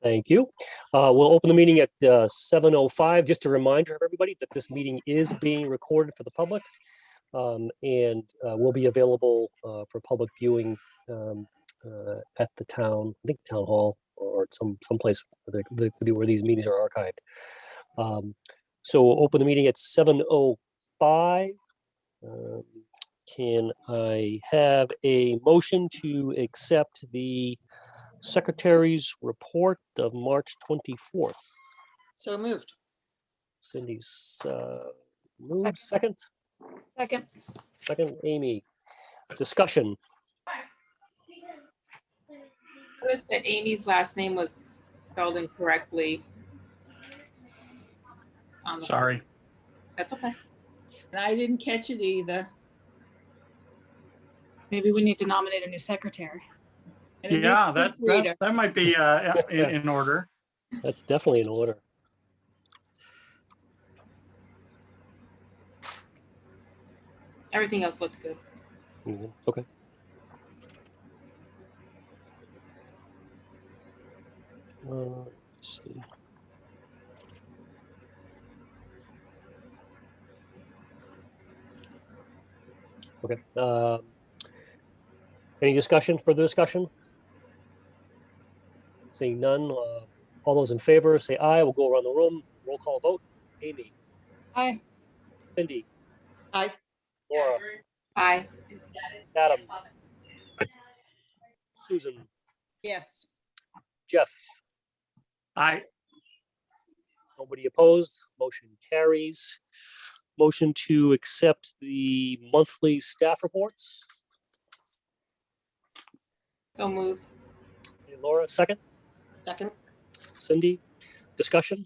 Thank you. We'll open the meeting at 7:05. Just a reminder of everybody that this meeting is being recorded for the public and will be available for public viewing at the town, I think town hall or someplace where these meetings are archived. So we'll open the meeting at 7:05. Can I have a motion to accept the Secretary's report of March 24th? So moved. Cindy's moved. Second, Amy. Discussion. Noticed that Amy's last name was spelled incorrectly. Sorry. That's okay. And I didn't catch it either. Maybe we need to nominate a new secretary. And a new Yeah, proofreader. that might be in order. That's definitely in order. Everything else looked good. Okay. Let's see. Okay. Any discussion, further discussion? Seeing none, all those in favor say aye. We'll go around the room. Roll call vote. Amy. Aye. Cindy. Aye. Laura. Aye. Adam. Susan. Yes. Jeff. I Nobody opposed. Motion carries. Motion to accept the monthly staff reports. So moved. Okay, Laura, second. Second. Cindy, discussion.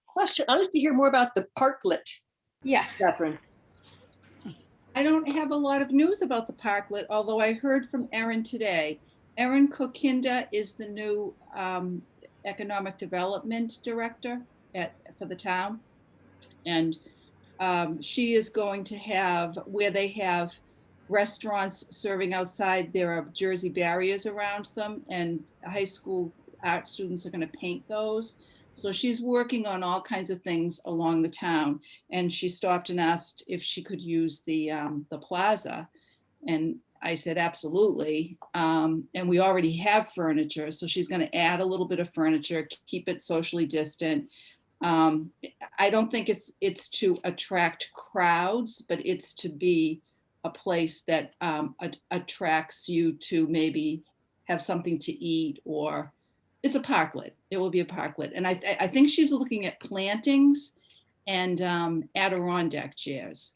Question, I'd like to hear more about the parklet, Yeah. Catherine. I don't have a lot of news about the parklet, although I heard from Erin today. Erin Kokinda is the new economic development director for the town. And she is going to have, where they have restaurants serving outside, there are Jersey barriers around them, and high school art students are going to paint those. So she's working on all kinds of things along the town, and she stopped and asked if she could use the plaza, and I said absolutely. And we already have furniture, so she's going to add a little bit of furniture, keep it socially distant. I don't think it's to attract crowds, but it's to be a place that attracts you to maybe have something to eat, or it's a parklet. It will be a parklet. And I think she's looking at plantings and Adirondack chairs.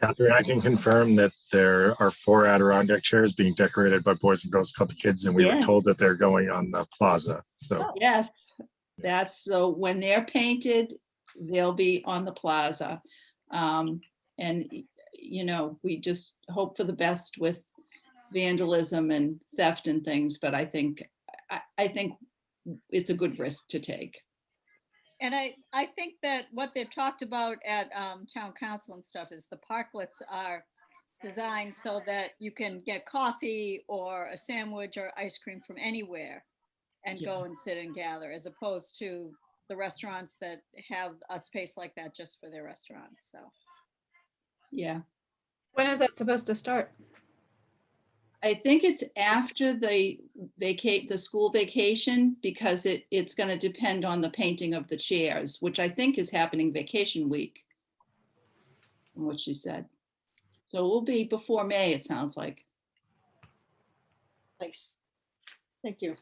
Catherine, I can confirm that there are 4 Adirondack chairs being decorated by Boys and Girls Club kids, and we were Yes. told that they're going on the plaza. So Yes, that's, so when they're painted, they'll be on the plaza. And, you know, we just hope for the best with vandalism and theft and things, but I think it's a good risk to take. And I think that what they've talked about at town council and stuff is the parklets are designed so that you can get coffee or a sandwich or ice cream from anywhere and go and sit and gather, as opposed to the restaurants that have a space like that just for their restaurants. So Yeah, When is that supposed to start? I think it's after they vacate the school vacation, because it's going to depend on the painting of the chairs, which I think is happening vacation week, from what she said. So it will be before May, it sounds like. Nice. Thank you.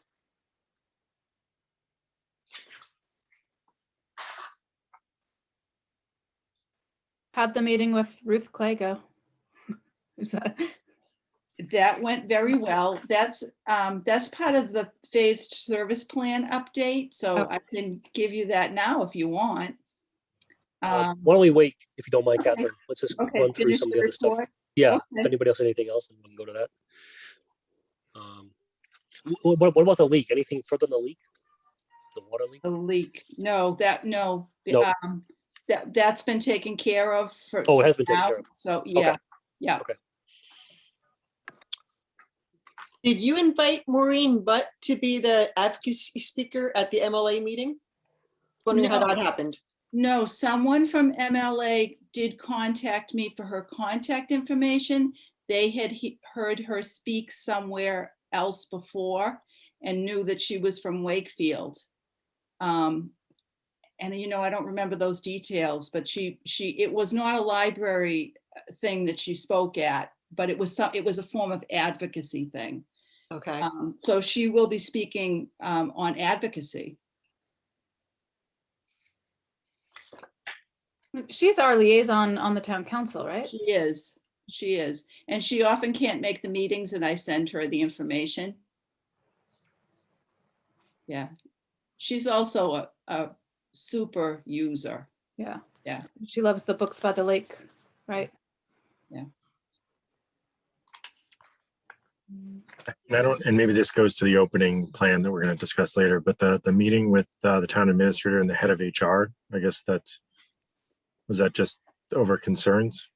How'd the meeting with Ruth Clay go? Is that? That went very well. That's part of the phased service plan update. So Okay. I can give you that now if you want. Why don't we wait, if you don't mind, okay. Catherine? Let's just Okay, run through finish some of the the other stuff. report. Yeah, if Okay. anybody else has anything else, then we can go to that. What about the leak? Anything further on the leak? The water leak? The leak. No. No. That's been taken care of for. Oh, it has been taken now. care of. So, yeah, Okay. yeah. Okay. Did you invite Maureen Butt to be the advocacy speaker at the MLA meeting? Wondering how No. that happened. No, someone from MLA did contact me for her contact information. They had heard her speak somewhere else before and knew that she was from Wakefield. And I don't remember those details, but it was not a library thing that she spoke at, but it was a form of advocacy thing. Okay. So she will be speaking on advocacy. She's our liaison on the town council, right? She is. And she often can't make the meetings and I send her the information. Yeah. She's also a super user. Yeah. Yeah. She loves the books by the lake, right? Yeah. And maybe this goes to the opening plan that we're going to discuss later, but the meeting with the town administrator and the head of HR, I guess was that just over concerns?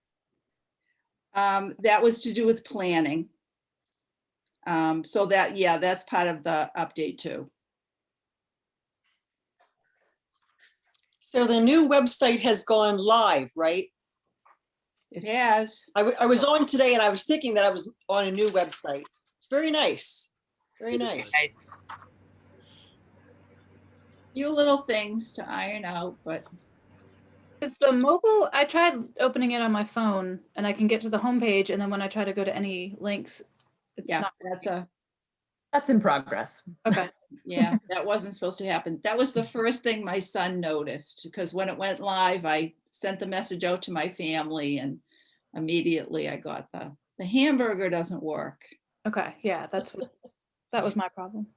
That was to do with planning. So that's part of the update too. So the new website has gone live, right? It has. I was on today and I was thinking that I was on a new website. It's very nice. Very nice. Few little things to iron out, but Is the mobile, I tried opening it on my phone and I can get to the homepage, and then when I try to go to any links, it's yeah, not. That's in progress. Okay. yeah, that wasn't supposed to happen. That was the first thing my son noticed, because when it went live, I sent the message out to my family and immediately I got the hamburger doesn't work. Okay. Yeah, that was my problem.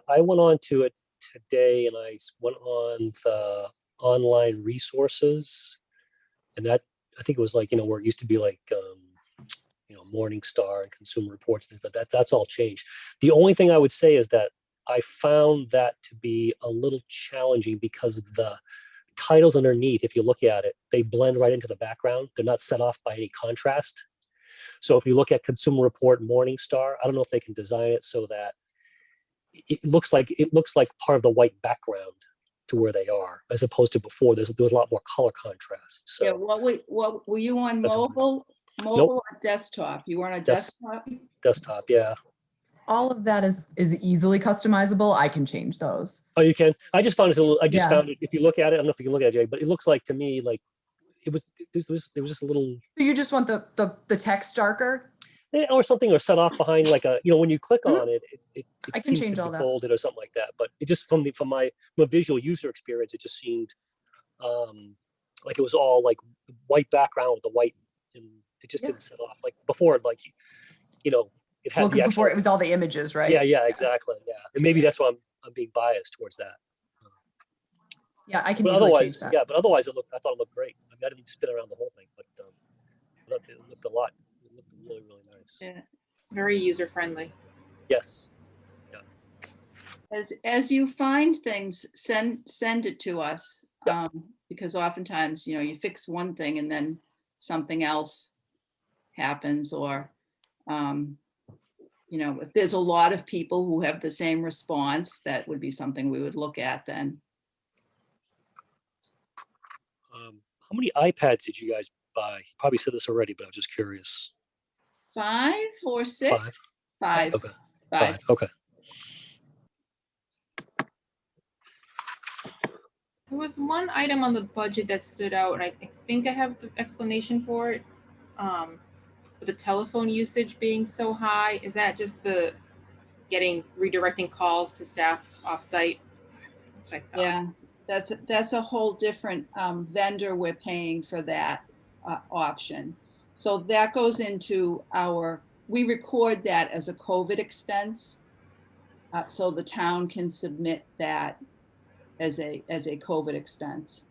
I went on to it today and I went on the online resources, and that, I think it was like, where it used to be like, Morningstar and Consumer Reports, things like that. That's all changed. The only thing I would say is that I found that to be a little challenging because the titles underneath, if you look at it, they blend right into the background. They're not set off by any contrast. So if you look at Consumer Report, Morningstar, I don't know if they can design it so that it looks like part of the white background to where they are, as opposed to before. There was a lot more color contrast. So Yeah, what were you on That's mobile? Mobile or desktop? You were on a desktop? desktop, yeah. All of that is easily customizable. I can change those. Oh, you can. I just found it. Yeah. Found it. If you look at it, I don't know if you can look at it, Jay, but it looks like to me like there was just a little, So you just want the text darker? or something, or set off behind like a, when you click on it, it I can seems change to all be that. bolded or something like that. But it just from my visual user experience, it just seemed like it was all like white background with the white, and it just didn't set off like before. Like it had Well, the because actual, before it was all the images, right? yeah, exactly, yeah, and maybe that's why I'm being biased towards that. Yeah, I can But easily change otherwise, that. yeah, but otherwise I thought it looked great. I mean, I didn't spin around the whole thing, but I thought it looked a lot. It looked really, really nice. Yeah, very user friendly. Yes. As you find things, send it to us. Because oftentimes, you fix one thing and then something else happens, or if there's a lot of people who have the same response, that would be something we would look at then. How many iPads did you guys buy? You probably said this already, but I was just curious. 5 or 6? 5. 5. Okay. 5. 5. Okay. There was one item on the budget that stood out, and I think I have the explanation for it. With the telephone usage being so high, is that just the redirecting calls to staff offsite? That's what I thought. Yeah, that's a whole different vendor we're paying for that option. So that goes into we record that as a COVID expense. So the town can submit that as a COVID expense.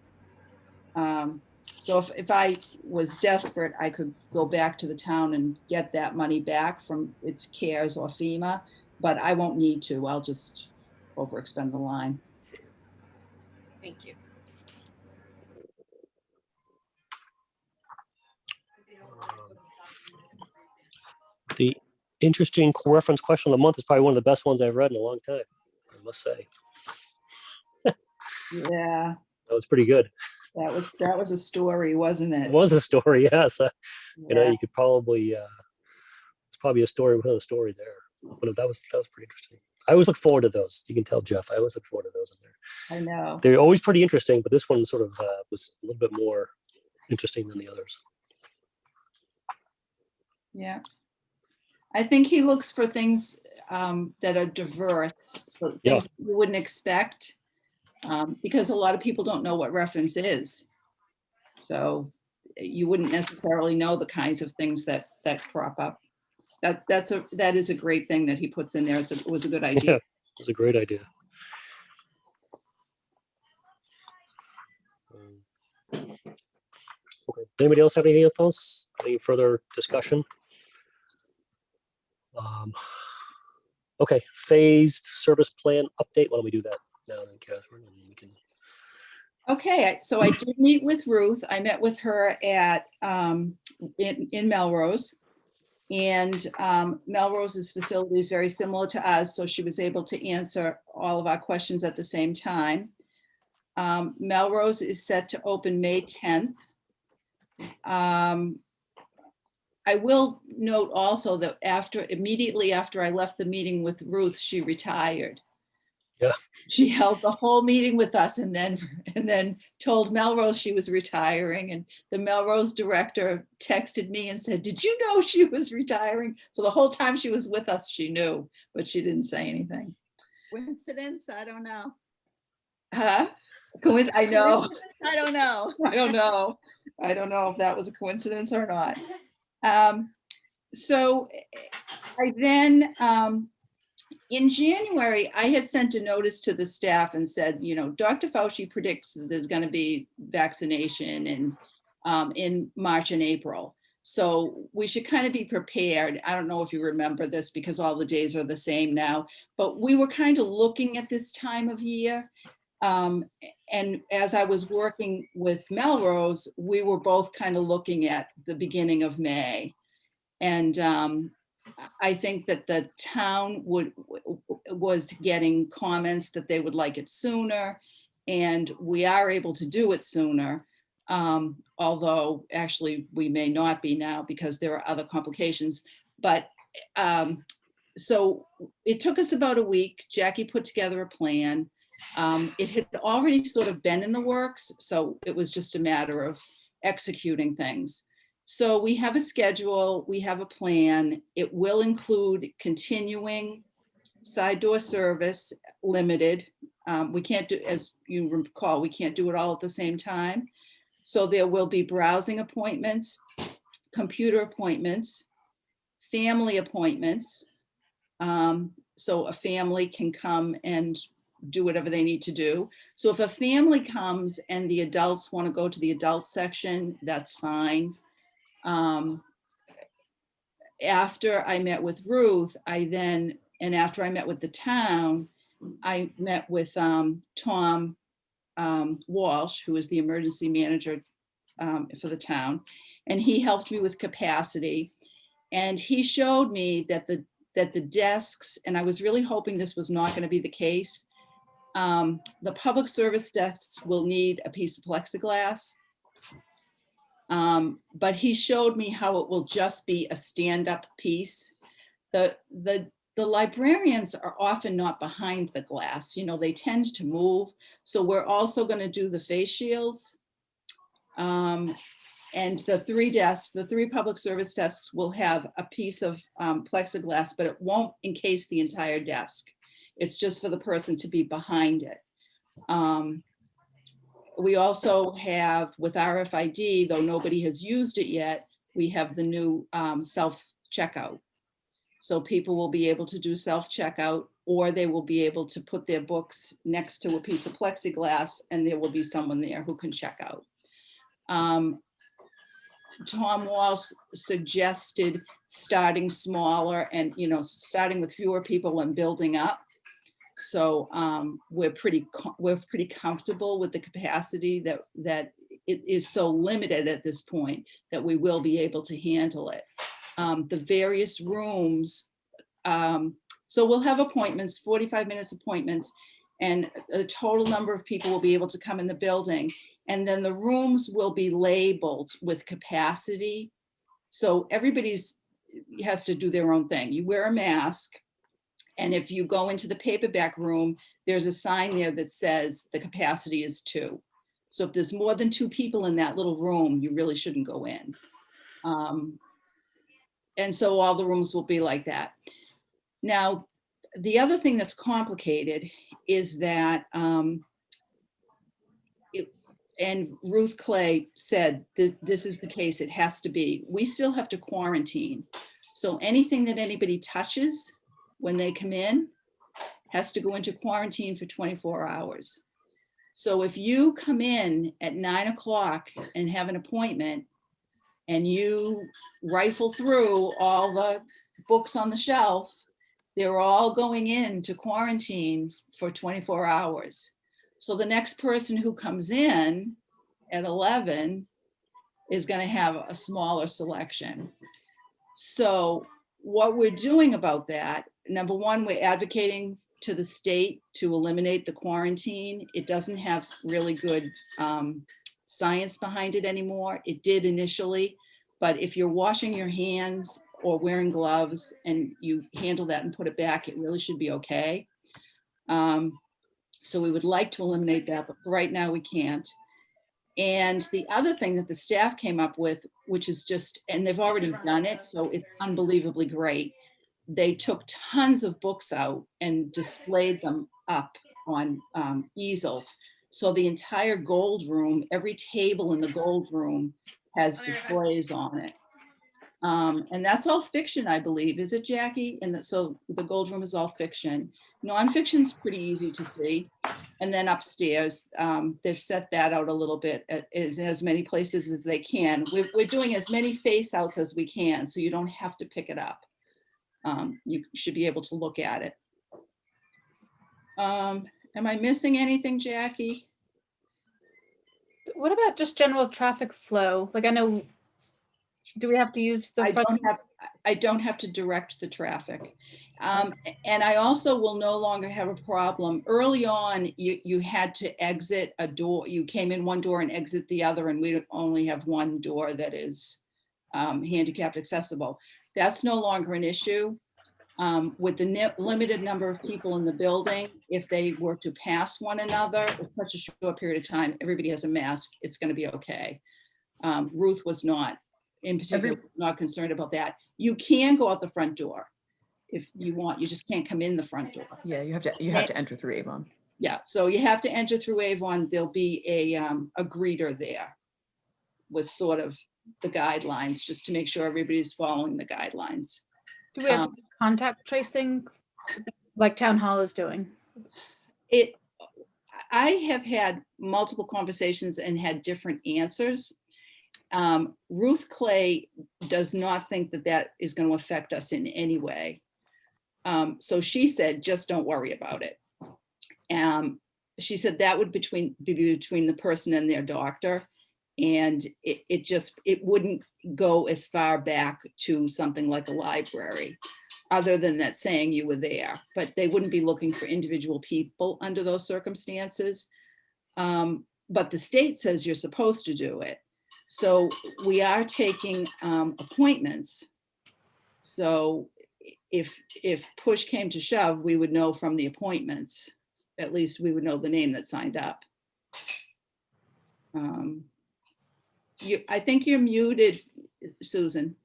So if I was desperate, I could go back to the town and get that money back from its CARES or FEMA, but I won't need to. I'll just overexpend the line. Thank you. interesting reference question of the month is probably one of the best ones I've read in a long time, I must say. Yeah, That was pretty good. that was a story, wasn't It it? was a story, yes. You know, Yeah. you could probably, it's probably a story within a story there. But that was pretty interesting. I always look forward to those. You can tell Jeff, I always look forward to those in there. I know. They're always pretty interesting, but this one sort of was a little bit more interesting than the others. Yeah. I think he looks for things that are diverse, so Yeah. things you wouldn't expect, because a lot of people don't know what reference is. So you wouldn't necessarily know the kinds of things that crop up. That is a great thing that he puts in there. It was a good Yeah, idea. it was a great idea. Okay. Anybody else have anything else? Any further discussion? Okay, phased service plan update. Why don't we do that now then, Catherine? And we can. Okay, so I did meet with Ruth. I met with her at in Melrose. And Melrose's facility is very similar to us, so she was able to answer all of our questions at the same time. Melrose is set to open May 10th. I will note also that immediately after I left the meeting with Ruth, she retired. Yeah. She held the whole meeting with us and then told Melrose she was retiring. And the Melrose director texted me and said, "Did you know she was retiring?" So the whole time she was with us, she knew, but she didn't say anything. Coincidence? I don't know. Huh? I know. I don't know. I don't know. I don't know if that was a coincidence or not. So I then, in January, I had sent a notice to the staff and said, you know, Dr. Fauci predicts that there's going to be vaccination in March and April. So we should kind of be prepared. I don't know if you remember this because all the days are the same now, but we were kind of looking at this time of year. And as I was working with Melrose, we were both kind of looking at the beginning of May. And I think that the town was getting comments that they would like it sooner, and we are able to do it sooner. Although actually we may not be now because there are other complications. But so it took us about a week. Jackie put together a plan. It had already sort of been in the works, so it was just a matter of executing things. So we have a schedule, we have a plan. It will include continuing side door service, limited. We can't do, as you recall, we can't do it all at the same time. So there will be browsing appointments, computer appointments, family appointments. So a family can come and do whatever they need to do. So if a family comes and the adults want to go to the adult section, that's fine. After I met with Ruth, and after I met with the town, I met with Tom Walsh, who is the emergency manager for the town, and he helped me with capacity. And he showed me that the desks, and I was really hoping this was not going to be the case, the public service desks will need a piece of plexiglass. But he showed me how it will just be a stand-up piece. The librarians are often not behind the glass. You know, they tend to move. So we're also going to do the face shields. And the three public service desks will have a piece of plexiglass, but it won't encase the entire desk. It's just for the person to be behind it. We also have, with RFID, though nobody has used it yet, we have the new self-checkout. So people will be able to do self-checkout, or they will be able to put their books next to a piece of plexiglass and there will be someone there who can check out. Tom Walsh suggested starting smaller and, you know, starting with fewer people and building up. So we're pretty comfortable with the capacity that it is so limited at this point that we will be able to handle it. The various rooms So we'll have appointments, 45 minutes appointments, and a total number of people will be able to come in the building. And then the rooms will be labeled with capacity. So everybody's has to do their own thing. You wear a mask. And if you go into the paperback room, there's a sign there that says the capacity is 2. So if there's more than 2 people in that little room, you really shouldn't go in. And so all the rooms will be like that. Now, the other thing that's complicated is that, and Ruth Clay said, this is the case, it has to be. We still have to quarantine. So anything that anybody touches when they come in has to go into quarantine for 24 hours. So if you come in at 9 o'clock and have an appointment and you rifle through all the books on the shelf, they're all going into quarantine for 24 hours. So the next person who comes in at 11 is going to have a smaller selection. So what we're doing about that, number one, we're advocating to the state to eliminate the quarantine. It doesn't have really good science behind it anymore. It did initially, but if you're washing your hands or wearing gloves and you handle that and put it back, it really should be okay. So we would like to eliminate that, but right now we can't. And the other thing that the staff came up with, which is just, and they've already done it, so it's unbelievably great. They took tons of books out and displayed them up on easels. So the entire gold room, every table in the gold room has displays on it. And that's all fiction, I believe. Is it, Jackie? And so the gold room is all fiction. Nonfiction is pretty easy to see. And then upstairs, they've set that out a little bit as many places as they can. We're doing as many face outs as we can, so you don't have to pick it up. You should be able to look at it. Am I missing anything, Jackie? What about just general traffic flow? Like, I know, do we have to use the front? I don't have to direct the traffic. And I also will no longer have a problem. Early on, you had to exit a door. You came in one door and exit the other, and we only have one door that is handicapped accessible. That's no longer an issue. With the limited number of people in the building, if they were to pass one another in such a short period of time, everybody has a mask, it's going to be okay. Ruth was not, in particular, not concerned about that. You can go out the front door if you want. You just can't come in the front door. Yeah, you have to enter through Avon. Yeah, so you have to enter through Avon. There'll be a greeter there with sort of the guidelines, just to make sure everybody's following the guidelines. Do we have to do contact tracing like Town Hall is doing? I have had multiple conversations and had different answers. Ruth Clay does not think that that is going to affect us in any way. So she said, just don't worry about it. She said that would be between the person and their doctor. And it wouldn't go as far back to something like a library, other than that saying you were there, but they wouldn't be looking for individual people under those circumstances. But the state says you're supposed to do it. So we are taking appointments. So if push came to shove, we would know from the appointments. At least we would know the name that signed up. I think you're muted, Susan.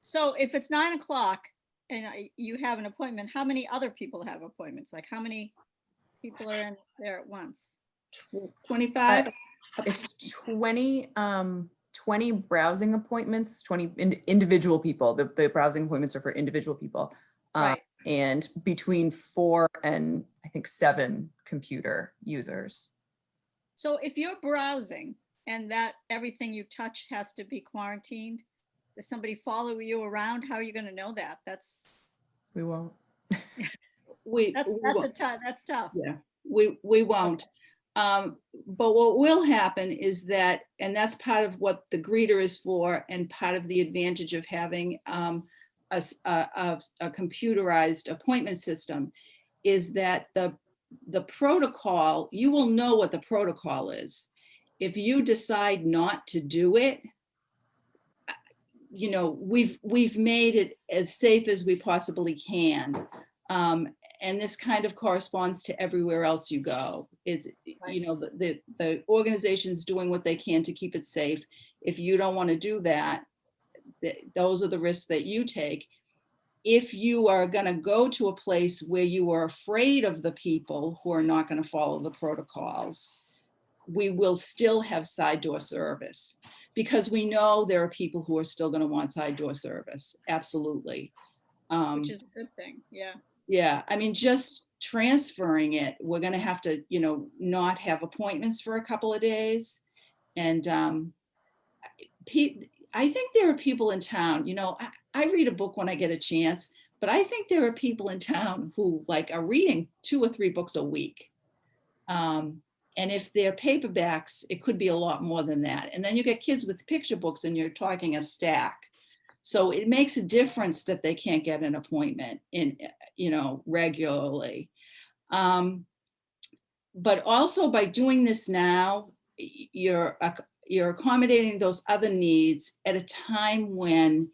So if it's 9 o'clock and you have an appointment, how many other people have appointments? Like how many people are in there at once? 25? It's 20 browsing appointments, 20 individual people. The browsing appointments are for individual people. Right. And between 4 and I think 7 computer users. So if you're browsing and that everything you touch has to be quarantined, does somebody follow you around? How are you going to know that? We won't. That's tough. Yeah, we won't. But what will happen is that, and that's part of what the greeter is for, and part of the advantage of having a computerized appointment system is that the protocol, you will know what the protocol is. If you decide not to do it, you know, we've made it as safe as we possibly can. And this kind of corresponds to everywhere else you go. It's, you know, the organization's doing what they can to keep it safe. If you don't want to do that, those are the risks that you take. If you are going to go to a place where you are afraid of the people who are not going to follow the protocols, we will still have side door service, because we know there are people who are still going to want side door service. Absolutely. Which is a good thing. Yeah. Yeah. I mean, just transferring it, we're going to have to, you know, not have appointments for a couple of days. And I think there are people in town, you know, I read a book when I get a chance, but I think there are people in town who like are reading 2 or 3 books a week. And if they're paperbacks, it could be a lot more than that. And then you get kids with picture books and you're talking a stack. So it makes a difference that they can't get an appointment in, you know, regularly. But also by doing this now, you're accommodating those other needs at a time when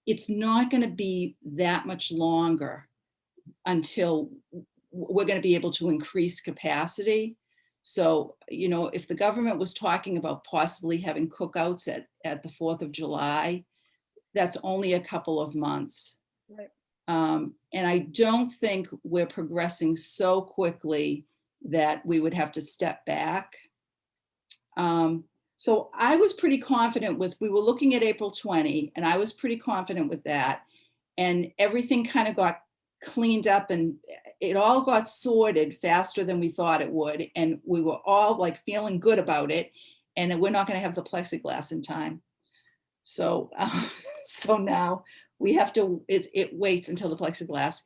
it's not going to be that much longer until we're going to be able to increase capacity. So, you know, if the government was talking about possibly having cookouts at the 4th of July, that's only a couple of months. Right. And I don't think we're progressing so quickly that we would have to step back. So I was pretty confident we were looking at April 20, and I was pretty confident with that. And everything kind of got cleaned up and it all got sorted faster than we thought it would. And we were all like feeling good about it. And we're not going to have the plexiglass in time. So, so now we have to, it waits until the plexiglass.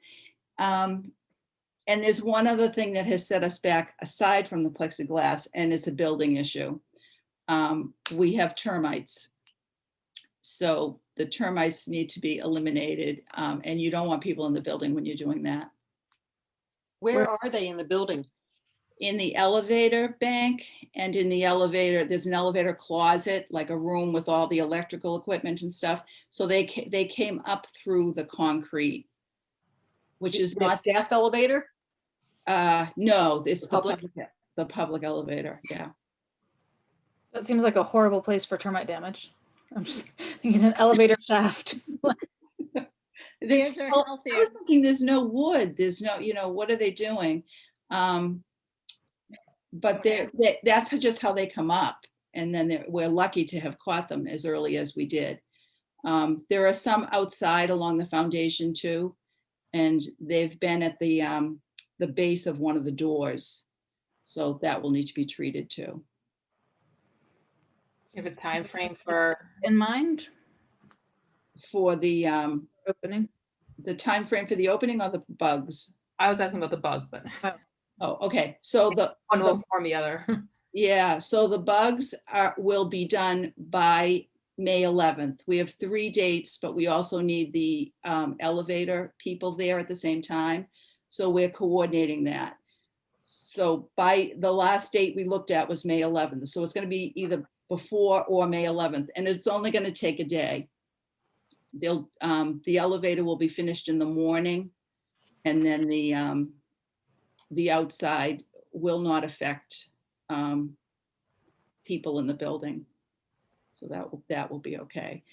And there's one other thing that has set us back aside from the plexiglass, and it's a building issue. We have termites. So the termites need to be eliminated, and you don't want people in the building when you're doing that. Where are they in the building? In the elevator bank and in the elevator, there's an elevator closet, like a room with all the electrical equipment and stuff. So they came up through the concrete, which is The not, staff elevator? no, it's Public? the public elevator, yeah. That seems like a horrible place for termite damage. I'm just thinking an elevator shaft. Theirs are Well, I healthier. was thinking there's no wood, there's no, you know, what are they doing? But that's just how they come up. And then we're lucky to have caught them as early as we did. There are some outside along the foundation too. And they've been at the base of one of the doors. So that will need to be treated too. You have a time frame for, In mind, For the opening. time frame for the opening or the bugs? I was asking about the bugs, but Oh, okay. So one will inform the other. yeah, so the bugs will be done by May 11th. We have 3 dates, but we also need the elevator people there at the same time. So we're coordinating that. So by the last date we looked at was May 11th. So it's going to be either before or May 11th, and it's only going to take a day. The elevator will be finished in the morning, and then the outside will not affect people in the building. So that will be okay.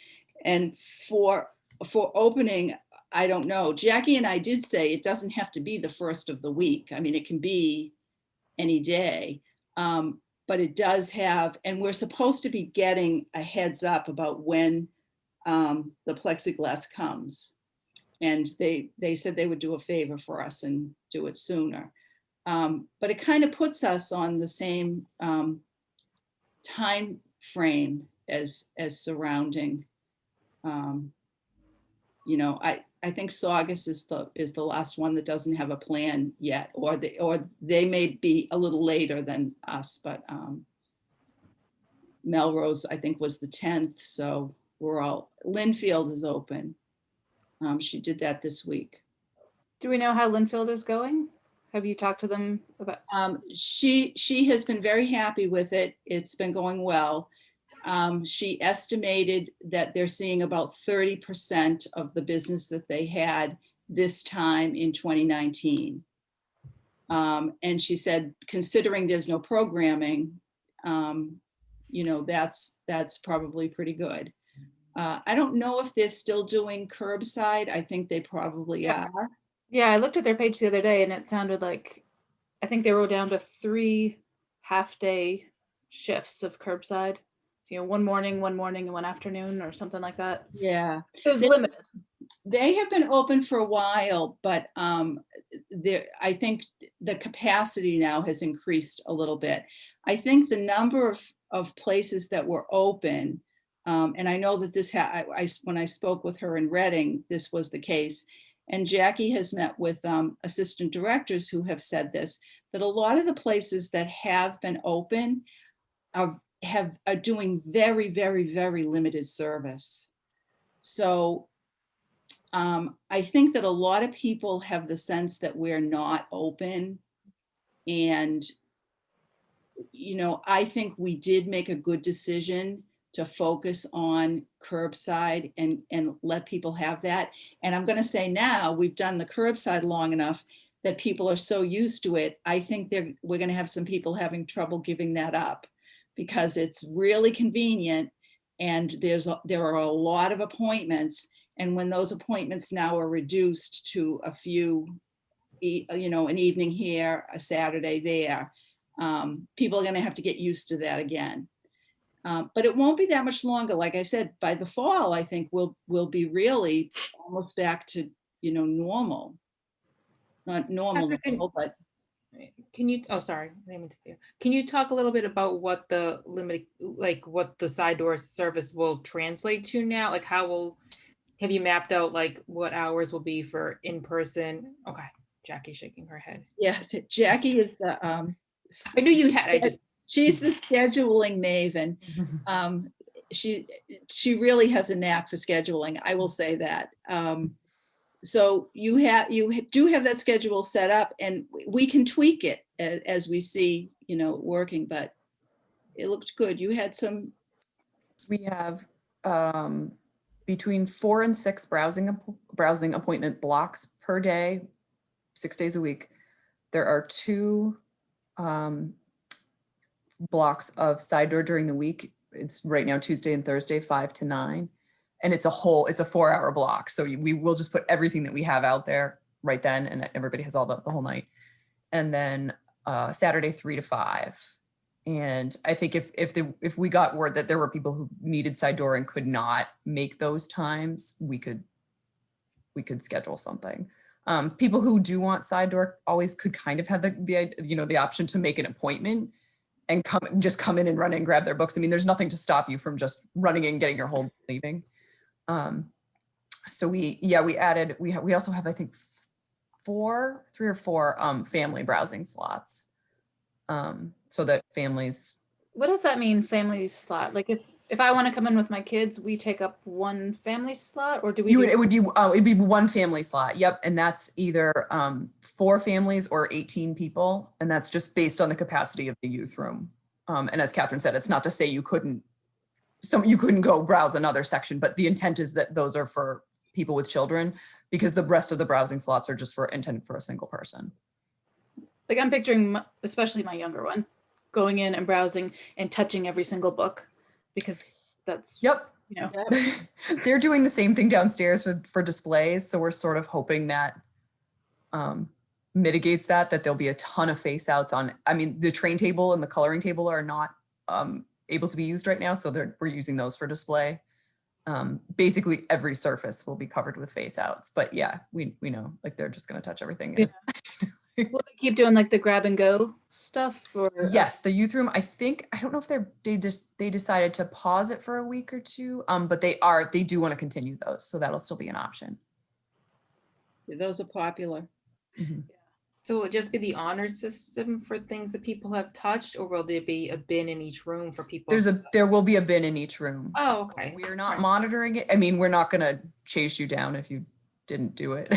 And for opening, I don't know. Jackie and I did say it doesn't have to be the first of the week. I mean, it can be any day, but it does have, and we're supposed to be getting a heads up about when the plexiglass comes. And they said they would do a favor for us and do it sooner. But it kind of puts us on the same time frame as surrounding. You know, I think Saugus is the last one that doesn't have a plan yet, or they may be a little later than us, but Melrose I think was the 10th, so we're all, Linfield is open. She did that this week. Do we know how Linfield is going? Have you talked to them about? She has been very happy with it. It's been going well. She estimated that they're seeing about 30% of the business that they had this time in 2019. And she said, considering there's no programming, that's probably pretty good. I don't know if they're still doing curbside. I think they probably Yeah. are. Yeah, I looked at their page the other day and it sounded like, I think they were down to 3 half-day shifts of curbside. One morning, and one afternoon or something like that. Yeah. It was limited. They have been open for a while, but I think the capacity now has increased a little bit. I think the number of places that were open, and I know that this when I spoke with her in Reading, this was the case. And Jackie has met with assistant directors who have said this, that a lot of the places that have been open are doing very, very, very limited service. So I think that a lot of people have the sense that we're not open. And, I think we did make a good decision to focus on curbside and let people have that. And I'm going to say now we've done the curbside long enough that people are so used to it. I think we're going to have some people having trouble giving that up because it's really convenient. And there are a lot of appointments. And when those appointments now are reduced to a few, an evening here, a Saturday there, people are going to have to get used to that again. But it won't be that much longer. Like I said, by the fall, I think we'll be really almost back to, normal. Not normal, but. Can you, oh, sorry, I didn't mean to hear. Can you talk a little bit about what the limit, like what the side door service will translate to now? Like have you mapped out like what hours will be for in person? Okay, Jackie's shaking her head. Yeah, Jackie is the. I knew you had, She's the scheduling maven. She really has a knack for scheduling. I will say that. So you do have that schedule set up, and we can tweak it as we see, working. But it looked good. You had some. We have between 4 and 6 browsing appointment blocks per day, 6 days a week. There are 2 blocks of side door during the week. It's right now Tuesday and Thursday, 5 to 9. And it's a 4-hour block. So we will just put everything that we have out there right then, and everybody has all the whole night. And then Saturday, 3 to 5. And I think if we got word that there were people who needed side door and could not make those times, we could schedule something. People who do want side door always could kind of have the option to make an appointment and come in and run in and grab their books. I mean, there's nothing to stop you from just running in, getting your holds, leaving. So we also have, I think, 3 or 4 family browsing slots. So that families. What does that mean, family slot? Like if I want to come in with my kids, we take up one family slot, or do we? It'd be one family slot. Yep, and that's either 4 families or 18 people, and that's just based on the capacity of the youth room. And as Catherine said, it's not to say you couldn't go browse another section, but the intent is that those are for people with children, because the rest of the browsing slots are just intended for a single person. Like I'm picturing, especially my younger one, going in and browsing and touching every single book, because that's. Yep. They're doing the same thing downstairs for displays. So we're sort of hoping that mitigates that there'll be a ton of face outs on. I mean, the train table and the coloring table are not able to be used right now. So we're using those for display. Basically every surface will be covered with face outs, but yeah, we know, like, they're just going to touch everything. Yeah. Will they keep doing like the grab and go stuff? Or yes, the youth room. I don't know if they decided to pause it for a week or 2, but they do want to continue those, so that'll still be an option. Yeah, those are popular. Mm-hmm. So will it just be the honor system for things that people have touched, or will there be a bin in each room for people? There will be a bin in each room. Oh, okay. We are not monitoring it. I mean, we're not going to chase you down if you didn't do it.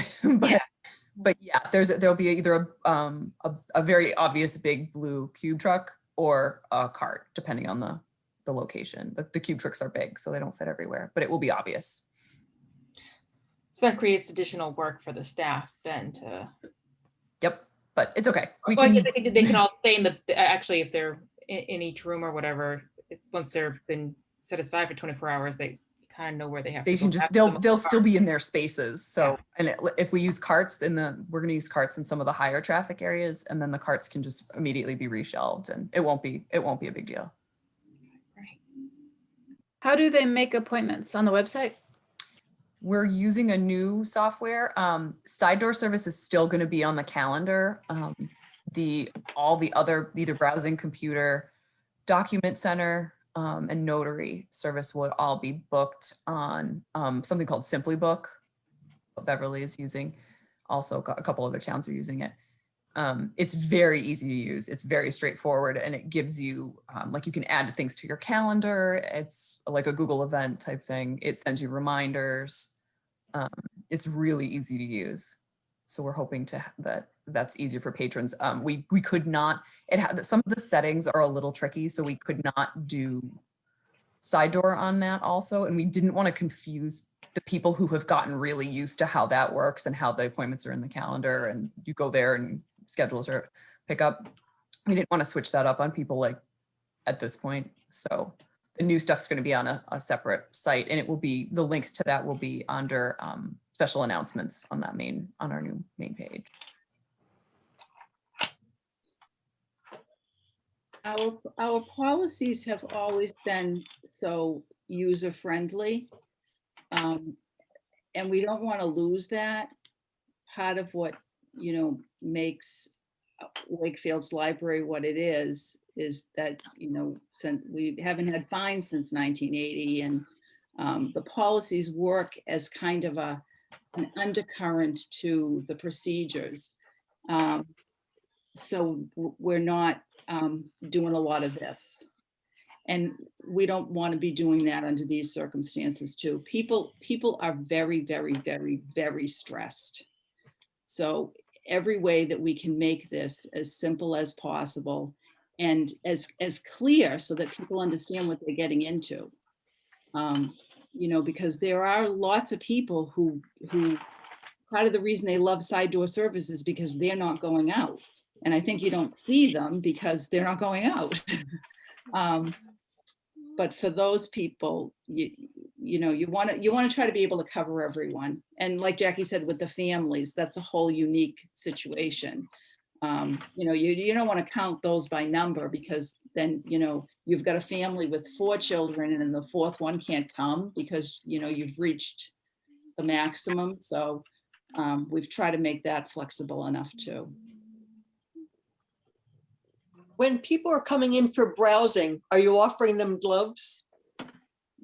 But yeah, there'll be either a very obvious big blue cube truck or a cart, depending on the location. The cube trucks are big, so they don't fit everywhere, but it will be obvious. So that creates additional work for the staff then to. Yep, but it's okay. We Well, can, yeah, they can all stay in the, actually, if they're in each room or whatever, once they've been set aside for 24 hours, they kind of know where they have to they go can just, back to the they'll still car. be in their spaces. So, and if we use carts we're gonna use carts in some of the higher traffic areas, and then the carts can just immediately be reshelved, and it won't be a big deal. Right. How do they make appointments on the website? We're using a new software. Side door service is still going to be on the calendar. All the other, either browsing, computer, document center, and notary service will all be booked on something called Simply Book. Beverly is using. Also, a couple other towns are using it. It's very easy to use. It's very straightforward, and it gives you, like, you can add things to your calendar. It's like a Google event type thing. It sends you reminders. It's really easy to use. So we're hoping that's easier for patrons. We could not, some of the settings are a little tricky, so we could not do side door on that also. And we didn't want to confuse the people who have gotten really used to how that works and how the appointments are in the calendar and you go there and schedules or pick up. We didn't want to switch that up on people like at this point. So the new stuff's going to be on a separate site, and it will be, the links to that will be under special announcements on our new main page. Our policies have always been so user-friendly. And we don't want to lose that. Part of what, makes Wakefield's library what it is that, since we haven't had fines since 1980, and the policies work as kind of an undercurrent to the procedures. So we're not doing a lot of this. And we don't want to be doing that under these circumstances too. People are very, very, very, very stressed. So every way that we can make this as simple as possible and as clear so that people understand what they're getting into. Because there are lots of people who part of the reason they love side door service is because they're not going out. And I think you don't see them because they're not going out. But for those people, you want to try to be able to cover everyone. And like Jackie said, with the families, that's a whole unique situation. You don't want to count those by number, because then, you've got a family with 4 children and the 4th one can't come because, you've reached the maximum. So we've tried to make that flexible enough too. When people are coming in for browsing, are you offering them gloves?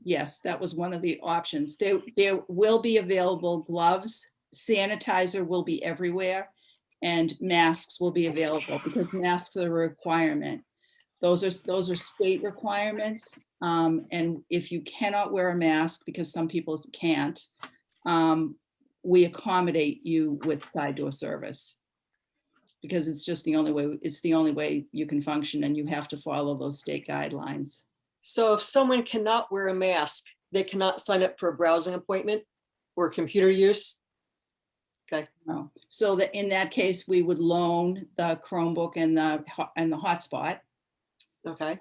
Yes, that was one of the options. There will be available gloves, sanitizer will be everywhere, and masks will be available, because masks are a requirement. Those are state requirements. And if you cannot wear a mask, because some people can't, we accommodate you with side door service, because it's just the only way you can function, and you have to follow those state guidelines. So if someone cannot wear a mask, they cannot sign up for a browsing appointment or computer use? Okay. No. So that in that case, we would loan the Chromebook and the hotspot. Okay.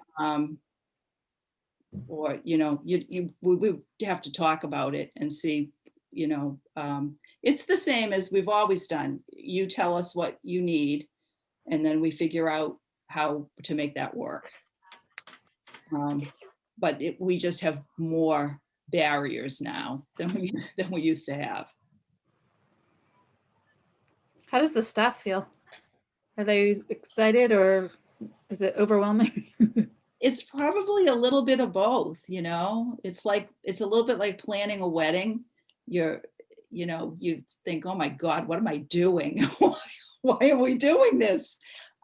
Or, we would have to talk about it and see, it's the same as we've always done. You tell us what you need, and then we figure out how to make that work. But we just have more barriers now than we used to have. How does the staff feel? Are they excited, or is it overwhelming? It's probably a little bit of both, it's a little bit like planning a wedding. You think, oh my God, what am I doing? Why are we doing this?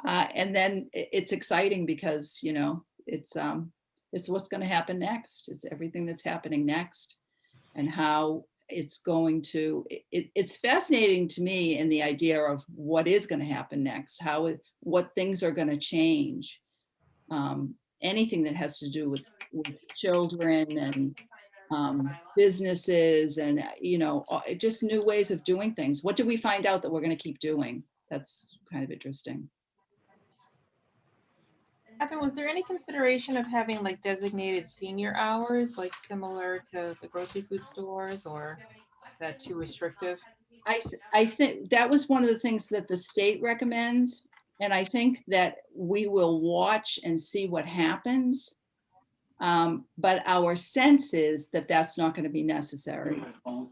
And then it's exciting because, it's what's going to happen next. It's everything that's happening next, and how it's going to, it's fascinating to me in the idea of what is going to happen next, what things are going to change. Anything that has to do with children and businesses and, just new ways of doing things. What do we find out that we're going to keep doing? That's kind of interesting. Evan, was there any consideration of having like designated senior hours, like similar to the grocery food stores, or is that too restrictive? I think that was one of the things that the state recommends. And I think that we will watch and see what happens. But our sense is that that's not going to be necessary. Are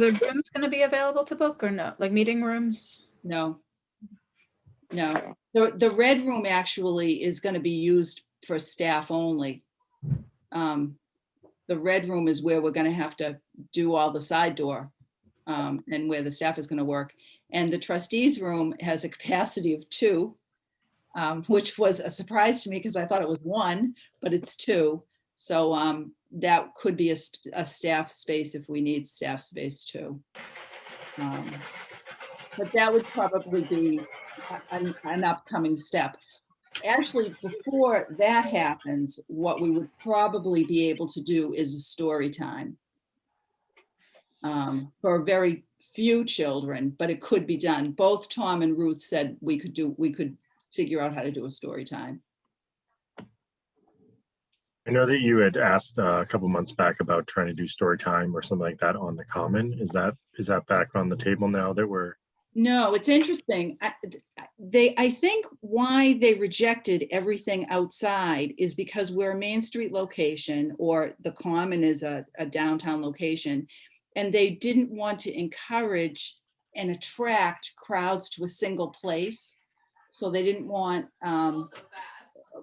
the rooms going to be available to book or no? Like meeting rooms? No. The red room actually is going to be used for staff only. The red room is where we're going to have to do all the side door and where the staff is going to work. And the trustees room has a capacity of 2, which was a surprise to me because I thought it was 1, but it's 2. So that could be a staff space if we need staff space too. But that would probably be an upcoming step. Actually, before that happens, what we would probably be able to do is a story time for very few children, but it could be done. Both Tom and Ruth said we could figure out how to do a story time. I know that you had asked a couple months back about trying to do story time or something like that on the common. Is that back on the table now that we're? No, it's interesting. I think why they rejected everything outside is because we're a Main Street location, or the Common is a downtown location, and they didn't want to encourage and attract crowds to a single place. So they didn't want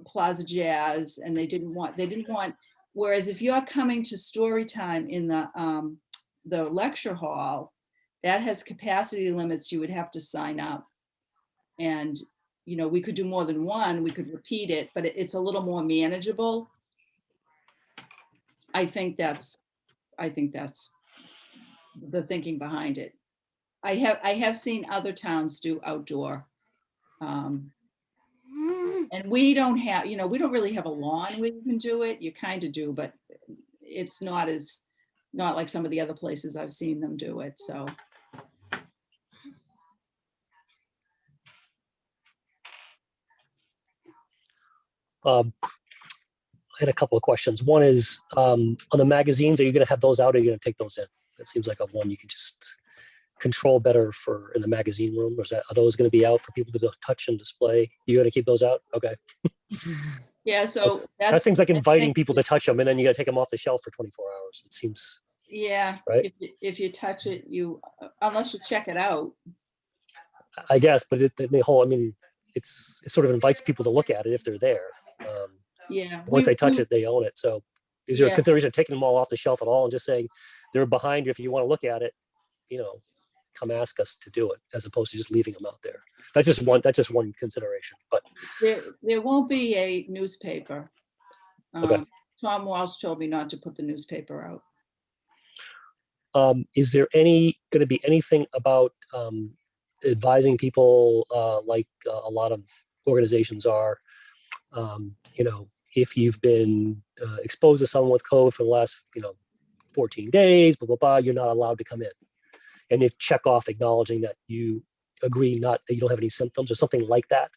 Plaza Jazz, and they didn't want. Whereas if you're coming to story time in the lecture hall, that has capacity limits. You would have to sign up, and we could do more than one. We could repeat it, but it's a little more manageable. I think that's the thinking behind it. I have seen other towns do outdoor, and we don't have, we don't really have a lawn where you can do it. You kind of do, but it's not like some of the other places I've seen them do it. So. I had a couple of questions. One is on the magazines, are you going to have those out, or are you going to take those in? That seems like a one you can just control better for in the magazine room. Or are those going to be out for people to touch and display? You going to keep those out? Okay. Yeah. So that seems like inviting people to touch them, and then you got to take them off the shelf for 24 hours. It seems. Yeah. Right. If you touch it, unless you check it out. I guess, but the whole, it sort of invites people to look at it if they're there. Yeah. Once they touch it, they own it. So is there a consideration of taking them all off the shelf at all and just saying they're behind you? If you want to look at it, come ask us to do it, as opposed to just leaving them out there. That's just one consideration. But there won't be a newspaper. Okay. Tom Walsh told me not to put the newspaper out. Is there going to be anything about advising people like a lot of organizations are, if you've been exposed to someone with COVID for the last, 14 days, blah, blah, blah, you're not allowed to come in. And if check off acknowledging that you agree that you don't have any symptoms or something like that,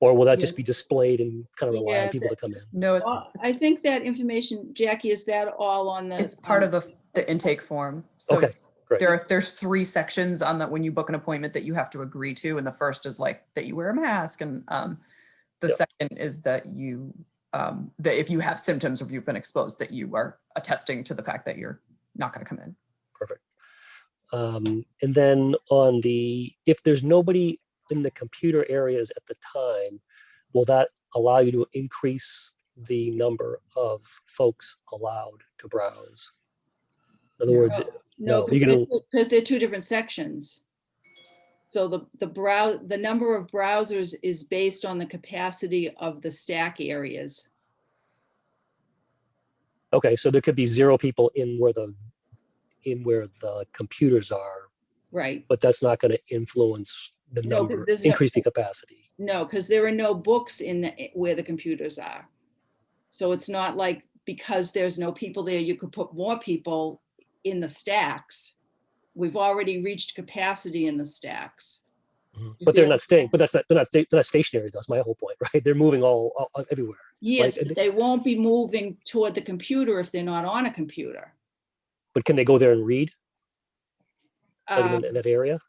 or will that just be displayed and kind of rely on people to come in? No, it's I think that information, Jackie, is that all on the? It's part of the intake form. So okay, great. There's 3 sections on that when you book an appointment that you have to agree to, and the first is like that you wear a mask, and the second is that you that if you have symptoms or if you've been exposed, that you are attesting to the fact that you're not going to come in. Perfect. And then if there's nobody in the computer areas at the time, will that allow you to increase the number of folks allowed to browse? In other words, no, because they're 2 different sections. So the number of browsers is based on the capacity of the stack areas. Okay, so there could be 0 people in where the computers are, Right. but that's not going to influence the No, number, 'cause there's no- increase the capacity. No, because there are no books where the computers are. So it's not like because there's no people there, you could put more people in the stacks. We've already reached capacity in the stacks. You But see they're what not I'm staying. saying? But they're not stationary. That's my whole point, right? They're moving all everywhere. Yes, Right? but they won't be moving toward the computer if they're not on a computer. But can they go there and read like Um, in that area?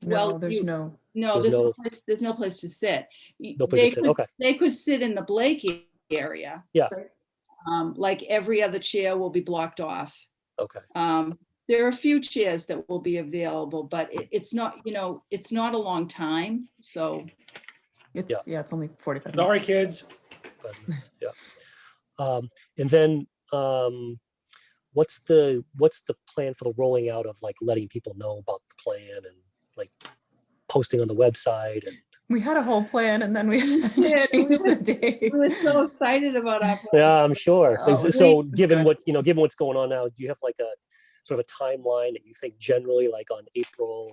Well, No, there's you- no, No, There's there's no place to sit. No place to sit. Okay. They could sit in the Blake area. Yeah. Like every other chair will be blocked off. Okay. There are a few chairs that will be available, but it's not, it's not a long time. So it's, yeah, it's only 45 minutes. Sorry, kids. Yeah. And then what's the plan for the rolling out of like letting people know about the plan and like posting on the website? And We had a whole plan and then we had Yeah, to change the date. we were so excited about our. yeah, I'm sure. Oh, So it's given good. what given what's going on now, do you have like a sort of a timeline that you think generally like on April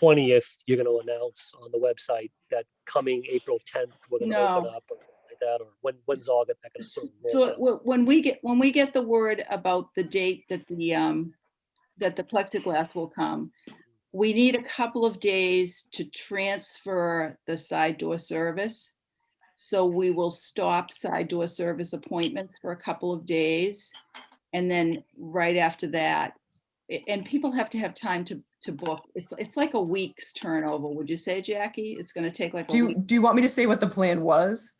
20th you're going to announce on the website that coming April 10th we're going to open No. up or like that, or when's all that going to sort of roll So out? when we get the word about the date that the plexiglass will come, we need a couple of days to transfer the side door service. So we will stop side door service appointments for a couple of days. And then right after that, and people have to have time to book. It's like a week's turnover. Would you say, Jackie? It's going to take like a week. Do you want me to say what the plan was?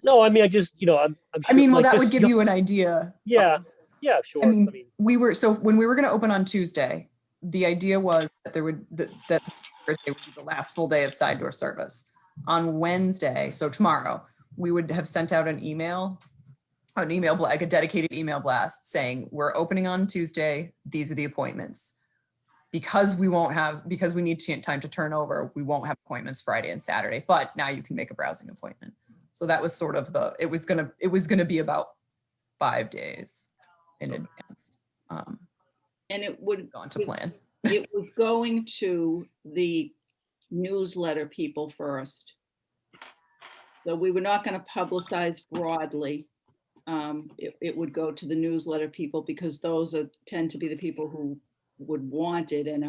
No, I mean I just I'm sure. I mean, well, like, that just, would give you an idea. Yeah, yeah, sure. I mean, so when we were going to open on Tuesday, the idea was that that Thursday would be the last full day of side door service. On Wednesday, so tomorrow, we would have sent out an email, like a dedicated email blast saying, we're opening on Tuesday. These are the appointments. Because we need time to turn over, we won't have appointments Friday and Saturday, but now you can make a browsing appointment. So that was sort of it was gonna be about 5 days in advance. And it would Gone to plan. It was going to the newsletter people first. So we were not going to publicize broadly. It would go to the newsletter people because those tend to be the people who would want it and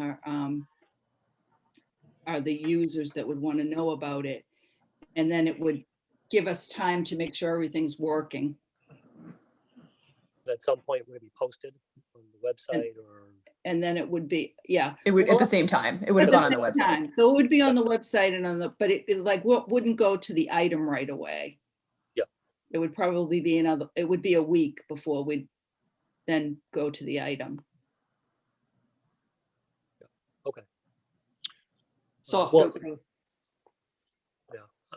are the users that would want to know about it. And then it would give us time to make sure everything's working. at some point would it be posted on the website or? And then it would be, yeah. It would at the same time. It would have gone on the At the same website. time. So it would be on the website and but it like wouldn't go to the item right away. Yeah. It would probably be it would be a week before we'd then go to the item. Okay. Soft Well, opening.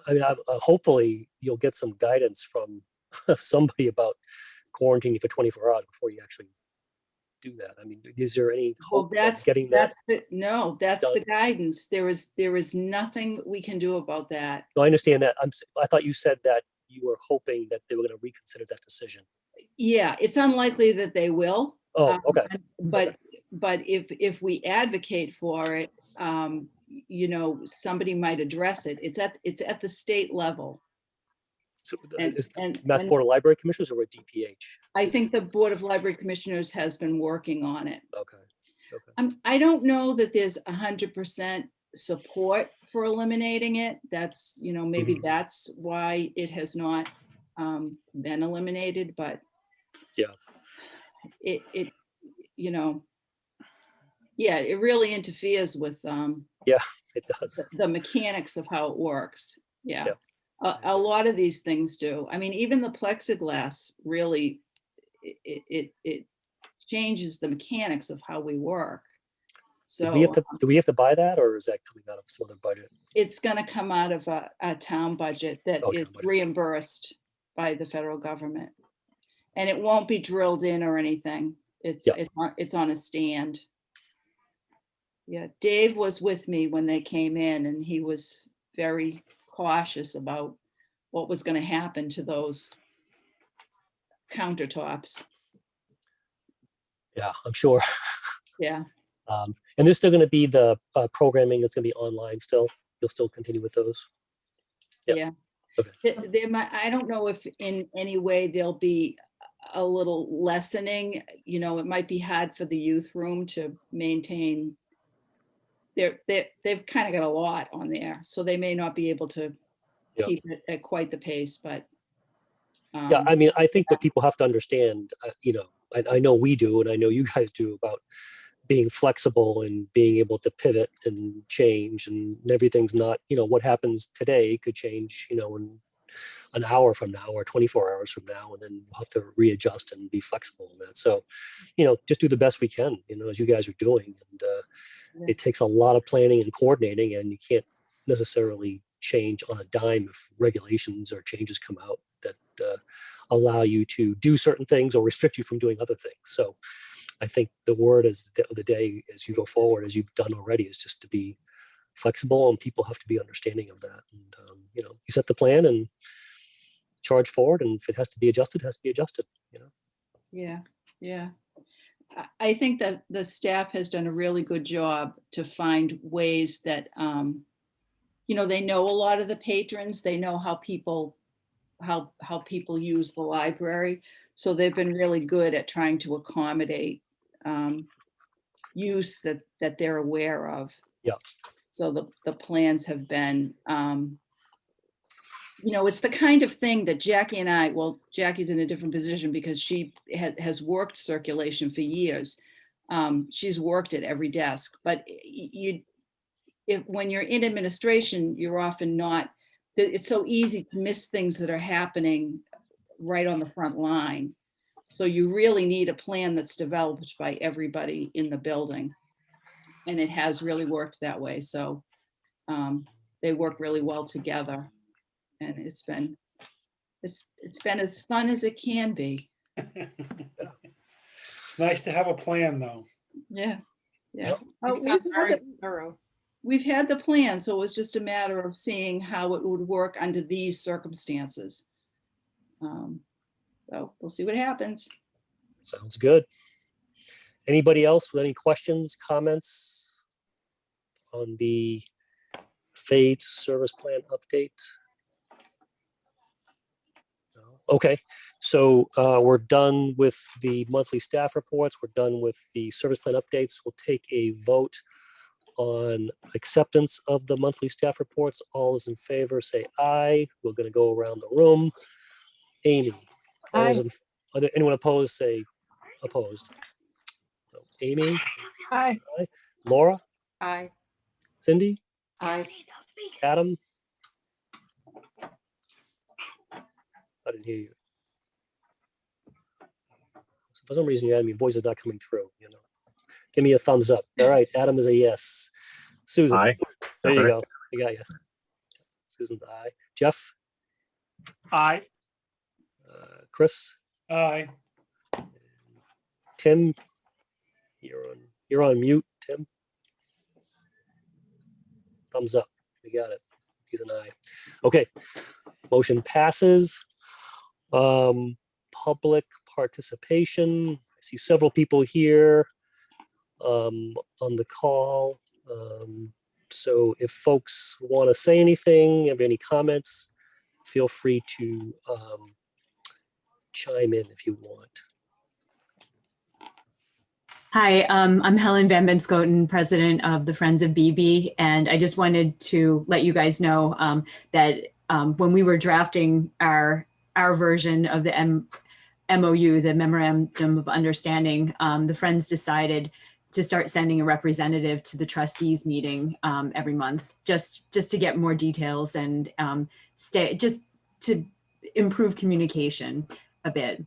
I mean, hopefully you'll get some guidance from somebody about quarantining for 24 hours before you actually do that. I mean, is there any hope of getting that? That's done? the guidance. There is nothing we can do about that. No, I understand that. I thought you said that you were hoping that they were going to reconsider that decision. Yeah, it's unlikely that they will. Oh, okay. But if we advocate for it, somebody might address it. It's at the state level. So And- is the and- Mass and- Board of Library Commissioners or a DPH? I think the Board of Library Commissioners has been working on it. Okay. I don't know that there's 100% support for eliminating it. That's, maybe Mhm. that's why it has not been eliminated, but Yeah. it it really interferes with It does. the mechanics of how it works. Yeah. Yeah. A lot of these things do. I mean, even the plexiglass really, it changes the mechanics of how we work. Do So we have to buy that, or is that coming out of some other budget? it's going to come out of a town budget that Oh, is town budget. reimbursed by the federal government. And it won't be drilled in or anything. It's Yeah. it's on a stand. Yeah, Dave was with me when they came in and he was very cautious about what was going to happen to those countertops. Yeah, I'm sure. Yeah. And there's still going to be the programming that's going to be online still. You'll still continue with those. Yep. Yeah. Okay. There might, I don't know if in any way there'll be a little lessening, you know, it might be hard for the youth room to maintain. They've kind of got a lot on there, so they may not be able to Yep. keep it at quite the pace, but. Yeah, I mean, I think what people have to understand, you know, I know we do, and I know you guys do, about being flexible and being able to pivot and change, and everything's not, you know, what happens today could change, you know, in an hour from now or 24 hours from now, and then we'll have to readjust and be flexible in that. So, you know, just do the best we can, you know, as you guys are doing. And it takes a lot of planning and coordinating, and you can't necessarily change on a dime if regulations or changes come out that allow you to do certain things or restrict you from doing other things. So I think the word is the day as you go forward, as you've done already, is just to be flexible, and people have to be understanding of that. And, you know, you set the plan and charge forward, and if it has to be adjusted, it has to be adjusted, you know? Yeah, yeah. I think that the staff has done a really good job to find ways that, you know, they know a lot of the patrons, they know how people use the library. So they've been really good at trying to accommodate use that they're aware of. Yeah. So the plans have been, you know, it's the kind of thing that Jackie and I, well, Jackie's in a different position because she has worked circulation for years. She's worked at every desk, but when you're in administration, you're often not, it's so easy to miss things that are happening right on the front line. So you really need a plan that's developed by everybody in the building. And it has really worked that way. So they work really well together. And it's been as fun as it can be. It's nice to have a plan, though. Yeah. Yeah. Yep. It sounds very thorough. We've had the plan, so it was just a matter of seeing how it would work under these circumstances. So we'll see what happens. Sounds good. Anybody else with any questions, comments on the FADE service plan update? No? Okay, so we're done with the monthly staff reports. We're done with the service plan updates. We'll take a vote on acceptance of the monthly staff reports. All those in favor say aye. We're going to go around the room. Amy, all those are there anyone opposed? Say opposed. So, Amy, Hi. aye. Laura, Aye. Cindy, Aye. Adam. I didn't hear you. For some reason, your voice is not coming through. You know, give me a thumbs up. All right, Adam is a yes. Susan, Aye. there you Okay. go. I got you. Susan's aye. Jeff, Aye. Chris, Aye. Tim, you're on mute. Tim, thumbs up. We got it. He's an aye. Okay, motion passes. Public participation. I see several people here on the call. So if folks want to say anything, have any comments, feel free to chime in if you want. Hi, I'm Helen Van Benscoten, president of the Friends of BB, and I just wanted to let you guys know that when we were drafting our version of the MOU, the Memorandum of Understanding, the Friends decided to start sending a representative to the trustees meeting every month, just to get more details and just to improve communication a bit.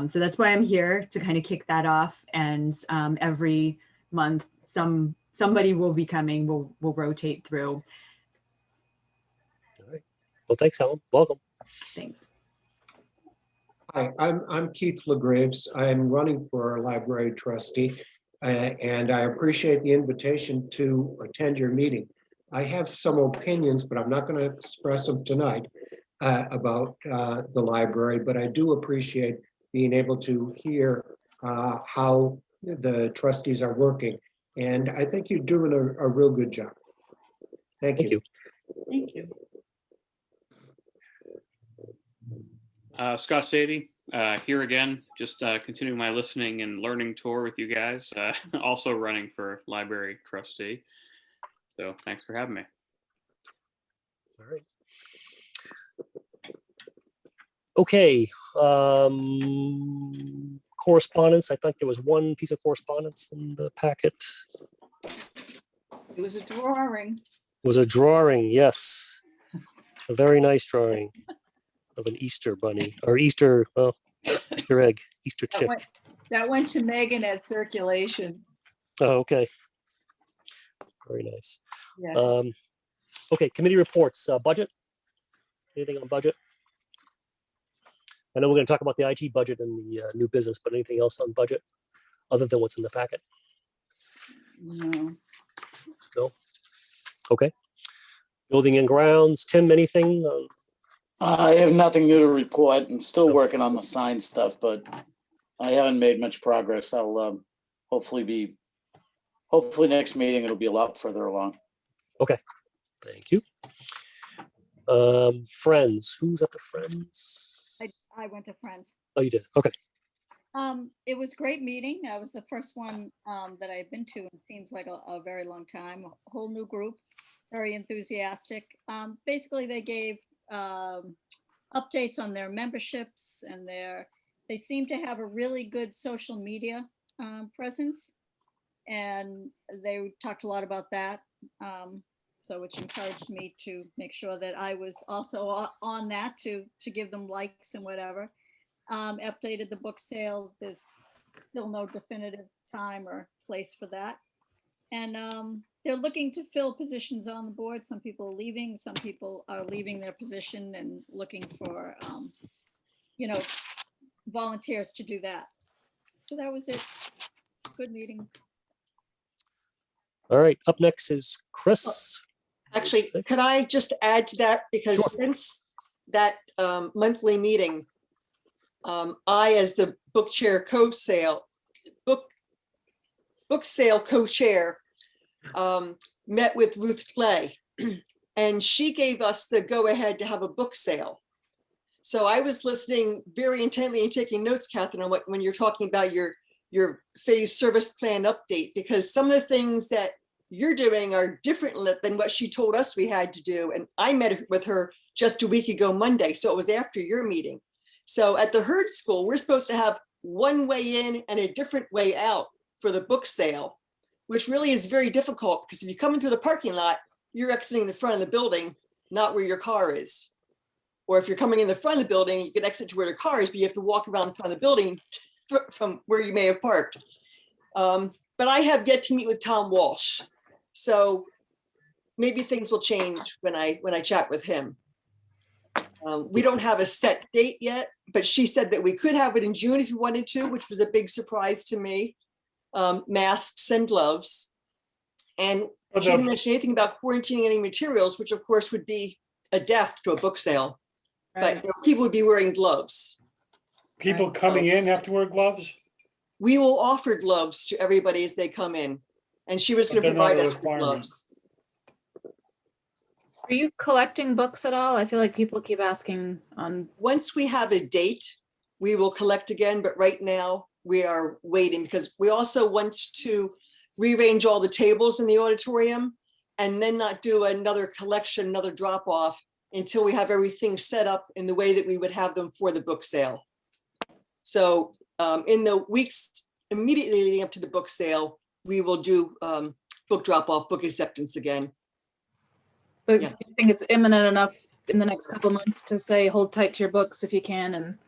So that's why I'm here, to kind of kick that off. And every month, somebody will be coming, we'll rotate through. All right. Well, thanks, Helen. Welcome. Thanks. Hi, I'm Keith LaGraves. I'm running for library trustee, and I appreciate the invitation to attend your meeting. I have some opinions, but I'm not going to express them tonight about the library, but I do appreciate being able to hear how the trustees are working. And I think you're doing a real good job. Thank Thank you. you. Thank you. Scott Sadie, here again, just continuing my listening and learning tour with you guys, also running for library trustee. So thanks for having me. All right. Okay. Correspondence. I think there was one piece of correspondence in the packet. It was a drawing. It was a drawing, yes. A very nice drawing of an Easter bunny or Easter, well, Easter egg, Easter chick. That went to Megan at circulation. Oh, okay. Very nice. Yeah. Okay, committee reports, budget. Anything on budget? I know we're going to talk about the IT budget and the new business, but anything else on budget other than what's in the packet? No. No? Okay. Building and grounds, Tim, anything? I have nothing new to report. I'm still working on the sign stuff, but I haven't made much progress. I'll hopefully next meeting it'll be a lot further along. Okay, thank you. Friends, who's at the Friends? I went to Friends. Oh, you did, okay. It was a great meeting. That was the first one that I've been to. It seems like a very long time. A whole new group, very enthusiastic. Basically, they gave updates on their memberships and they seem to have a really good social media presence. And they talked a lot about that. So which encouraged me to make sure that I was also on that to give them likes and whatever. Updated the book sale. There's still no definitive time or place for that. And they're looking to fill positions on the board. Some people are leaving, some people are leaving their position and looking for, volunteers to do that. So that was it. Good meeting. All right, up next is Chris. Actually, could I just add to that? Because Sure. since that monthly meeting, I, as the book sale co-chair, met with Ruth Clay, and she gave us the go-ahead to have a book sale. So I was listening very intently and taking notes, Catherine, on when you're talking about your phase service plan update, because some of the things that you're doing are different than what she told us we had to do. And I met with her just a week ago Monday, so it was after your meeting. So at the Herd School, we're supposed to have one way in and a different way out for the book sale, which really is very difficult because if you come into the parking lot, you're exiting the front of the building, not where your car is. Or if you're coming in the front of the building, you can exit to where your car is, but you have to walk around the front of the building from where you may have parked. But I have yet to meet with Tom Walsh. So maybe things will change when I chat with him. We don't have a set date yet, but she said that we could have it in June if you wanted to, which was a big surprise to me. Masks and gloves. And she didn't mention anything about quarantining any materials, which of course would be a death to a book sale. Right. But people would be wearing gloves. People coming in have to wear gloves? We will offer gloves to everybody as they come in. And she was going to But they're not provide a us with requirement. gloves. Are you collecting books at all? I feel like people keep asking on. Once we have a date, we will collect again. But right now we are waiting because we also want to rearrange all the tables in the auditorium and then not do another collection, another drop off until we have everything set up in the way that we would have them for the book sale. So in the weeks immediately leading up to the book sale, we will do book drop off, book acceptance again. But Yeah. do you think it's imminent enough in the next couple months to say hold tight to your books if you can? And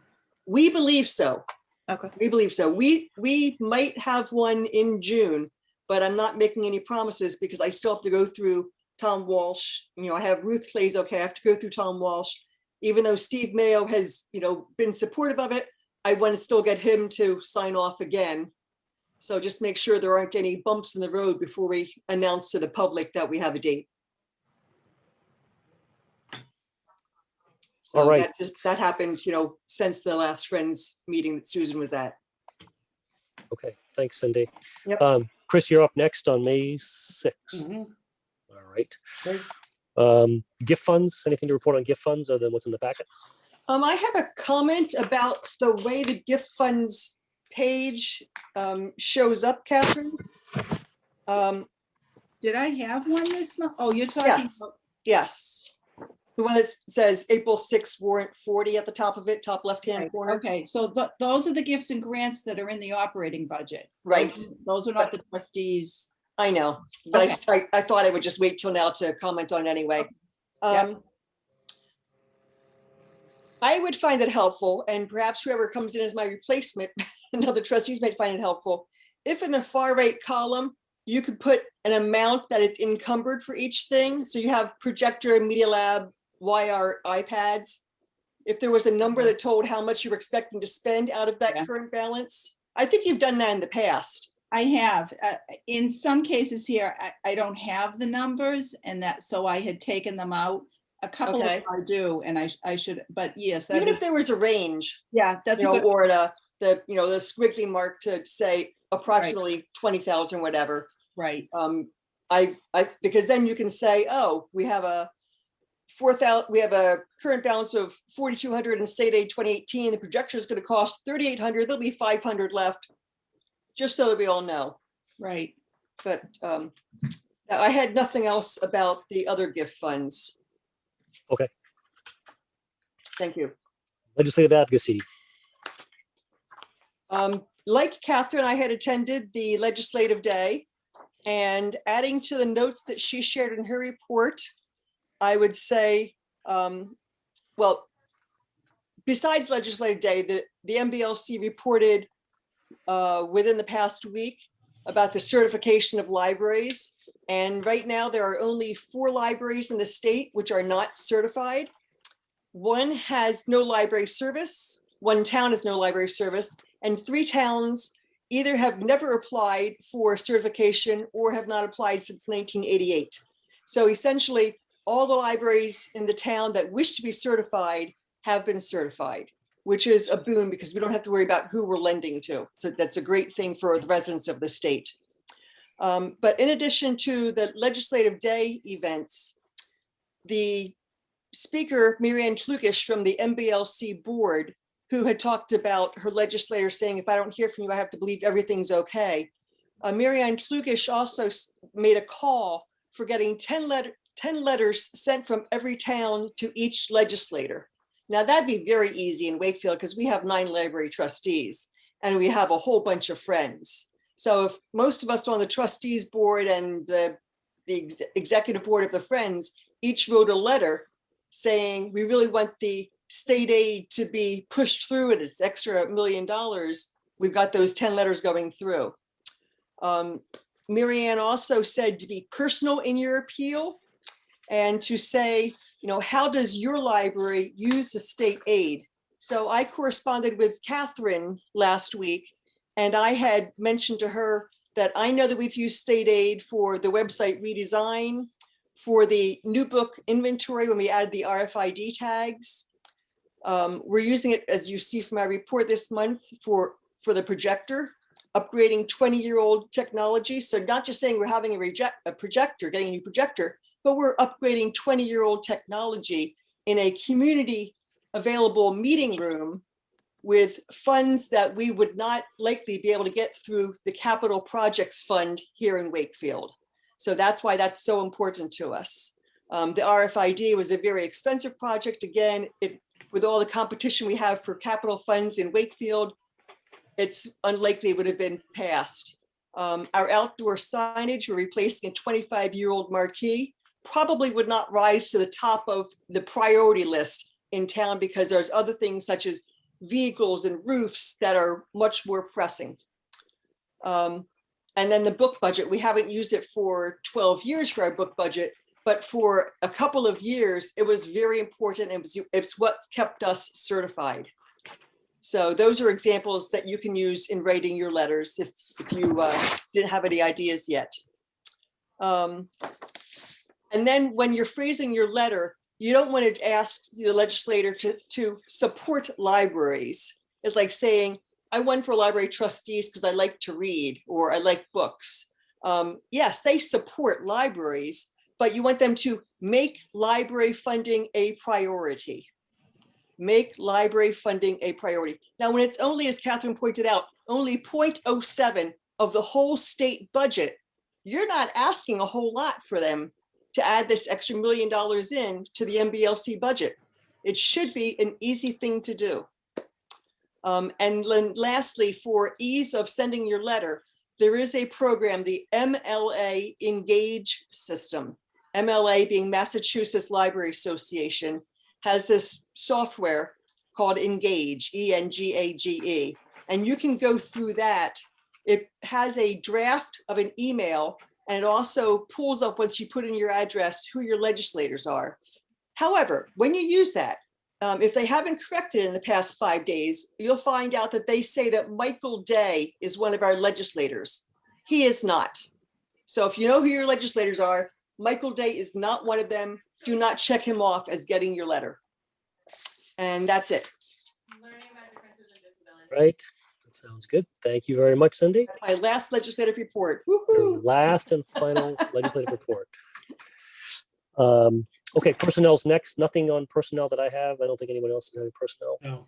we believe so. Okay. We believe so. We might have one in June, but I'm not making any promises because I still have to go through Tom Walsh. I have Ruth Clay's okay. I have to go through Tom Walsh. Even though Steve Mayo has, been supportive of it, I want to still get him to sign off again. So just make sure there aren't any bumps in the road before we announce to the public that we have a date. So All right. that happened, since the last Friends meeting that Susan was at. Okay, thanks, Cindy. Yep. Chris, you're up next on May 6th. Mhm. All right. Great. Gift funds, anything to report on gift funds other than what's in the packet? I have a comment about the way the gift funds page shows up, Catherine. Did I have one this month? Oh, you're talking Yes, about, yes. The one that says April 6th warrant 40 at the top of it, top left-hand right, corner. okay, so those are the gifts and grants that are in the operating budget. Right. Those are not the trustees. I know, but Okay. I thought I would just wait till now to comment on anyway. Yep. I would find it helpful, and perhaps whoever comes in as my replacement, another trustees might find it helpful. If in the far right column, you could put an amount that is encumbered for each thing. So you have projector, media lab, YR, iPads. If there was a number that told how much you were expecting to spend out of that Yeah. current balance, I think you've done that in the past. I have, in some cases here, I don't have the numbers and so I had taken them out. A couple of Okay. them I do, and I should, but yes, that Even is, if there was a range, yeah, that's a good, or the squiggly mark to say approximately 20,000, whatever. right, Because then you can say, oh, we have a current balance of 4,200 in state aid 2018. The projector is going to cost 3,800. There'll be 500 left, just so that we all know. right. But I had nothing else about the other gift funds. Okay. Thank you. Legislative advocacy. Like Catherine, I had attended the legislative day, and adding to the notes that she shared in her report, I would say, well, besides legislative day, the MBLC reported within the past week about the certification of libraries. And right now there are only 4 libraries in the state which are not certified. One has no library service, one town has no library service, and 3 towns either have never applied for certification or have not applied since 1988. So essentially, all the libraries in the town that wish to be certified have been certified, which is a boon because we don't have to worry about who we're lending to. So that's a great thing for the residents of the state. But in addition to the legislative day events, the speaker, Marianne Klukish from the MBLC board, who had talked about her legislator saying, if I don't hear from you, I have to believe everything's okay. Marianne Klukish also made a call for getting 10 letters sent from every town to each legislator. Now that'd be very easy in Wakefield because we have 9 library trustees and we have a whole bunch of friends. So if most of us on the trustees board and the executive board of the Friends each wrote a letter saying, we really want the state aid to be pushed through at its extra $1 million, we've got those 10 letters going through. Marianne also said to be personal in your appeal and to say, how does your library use the state aid? So I corresponded with Catherine last week, and I had mentioned to her that I know that we've used state aid for the website redesign, for the new book inventory when we added the RFID tags. We're using it, as you see from my report this month, for the projector, upgrading 20-year-old technology. So not just saying we're having a projector, getting a new projector, but we're upgrading 20-year-old technology in a community available meeting room with funds that we would not likely be able to get through the Capital Projects Fund here in Wakefield. So that's why that's so important to us. The RFID was a very expensive project. Again, with all the competition we have for capital funds in Wakefield, it's unlikely it would have been passed. Our outdoor signage, we're replacing a 25-year-old marquee, probably would not rise to the top of the priority list in town because there's other things such as vehicles and roofs that are much more pressing. And then the book budget, we haven't used it for 12 years for our book budget, but for a couple of years, it was very important. It's what's kept us certified. So those are examples that you can use in writing your letters if you didn't have any ideas yet. And then when you're phrasing your letter, you don't want to ask the legislator to support libraries. It's like saying, I won for library trustees because I like to read or I like books. Yes, they support libraries, but you want them to make library funding a priority. Make library funding a priority. Now, when it's only, as Catherine pointed out, only 0.07 of the whole state budget, you're not asking a whole lot for them to add this extra $1 million in to the MBLC budget. It should be an easy thing to do. And then lastly, for ease of sending your letter, there is a program, the MLA Engage system. MLA being Massachusetts Library Association, has this software called Engage, E-N-G-A-G-E. And you can go through that. It has a draft of an email, and it also pulls up, once you put in your address, who your legislators are. However, when you use that, if they haven't corrected in the past 5 days, you'll find out that they say that Michael Day is one of our legislators. He is not. So if you know who your legislators are, Michael Day is not one of them. Do not check him off as getting your letter. And that's it. Right. That sounds good. Thank you very much, Cindy. That's my last legislative report. Your Woohoo! last and final legislative report. Okay, personnel's next. Nothing on personnel that I have. I don't think anyone else has any personnel. No.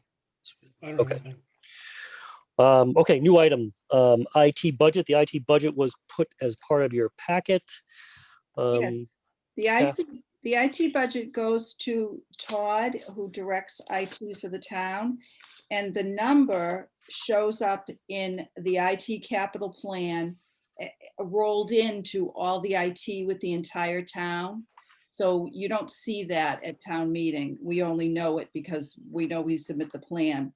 I don't Okay. have anything. Okay, new item, IT budget. The IT budget was put as part of your packet. Yes. yeah. The IT budget goes to Todd, who directs IT for the town. And the number shows up in the IT capital plan, rolled into all the IT with the entire town. So you don't see that at town meeting. We only know it because we know we submit the plan.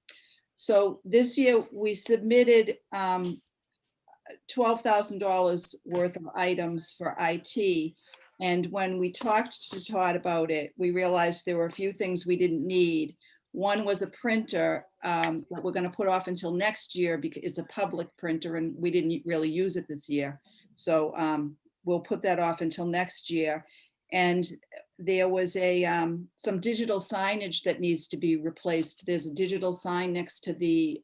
So this year we submitted $12,000 worth of items for IT. And when we talked to Todd about it, we realized there were a few things we didn't need. One was a printer that we're going to put off until next year because it's a public printer and we didn't really use it this year. So we'll put that off until next year. And there was some digital signage that needs to be replaced. There's a digital sign next to the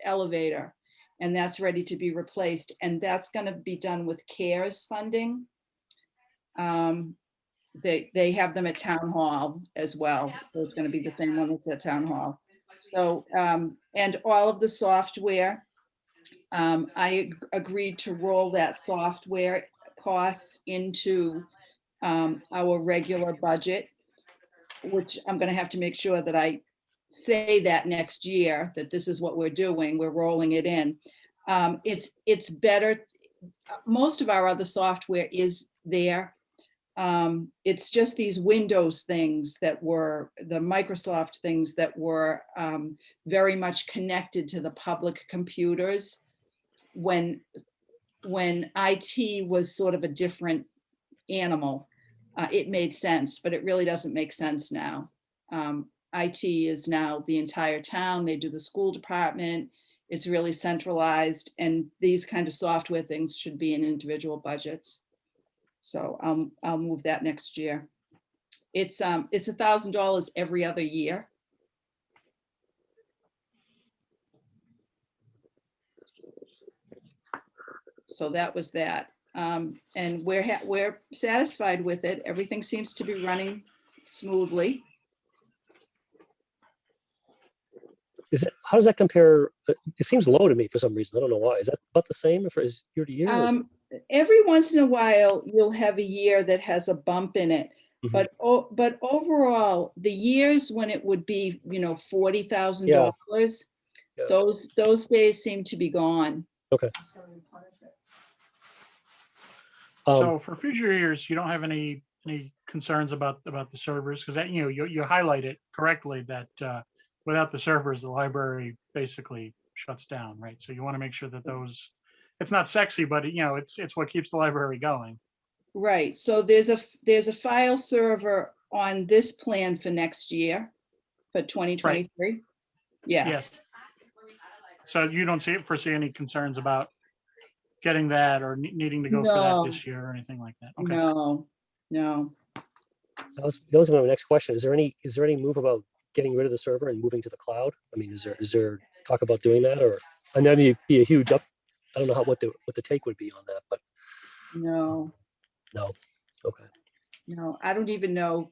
elevator, and that's ready to be replaced. And that's going to be done with CARES funding. They have them at Town Hall as well. So it's going to be the same one that's at Town Hall. So, and all of the software, I agreed to roll that software costs into our regular budget, which I'm going to have to make sure that I say that next year, that this is what we're doing. We're rolling it in. It's better. Most of our other software is there. It's just these Windows things that were the Microsoft things that were very much connected to the public computers when IT was sort of a different animal. It made sense, but it really doesn't make sense now. IT is now the entire town. They do the school department. It's really centralized, and these kind of software things should be in individual budgets. So I'll move that next year. It's $1,000 every other year. So that was that. And we're satisfied with it. Everything seems to be running smoothly. How does that compare? It seems low to me for some reason. I don't know why. Is that about the same for year to year? Every once in a while, you'll have a year that has a bump in it. Mhm. But overall, the years when it would be, $40,000, Yeah. those days seem to be gone. Okay. So for future years, you don't have any concerns about the servers, because that you highlight it correctly that without the servers, the library basically shuts down, right? So you want to make sure that those. It's not sexy, but it's what keeps the library going. Right. So there's a file server on this plan for next year, for 2023. Right. Yeah. Yes. So you don't foresee any concerns about getting that or needing to go for that this year or anything like that? Okay. No. that was my next question. Is there any move about getting rid of the server and moving to the cloud? I mean, is there talk about doing that, or and then it'd be a huge up? I don't know what the take would be on that, but No, no. Okay. no, I don't even know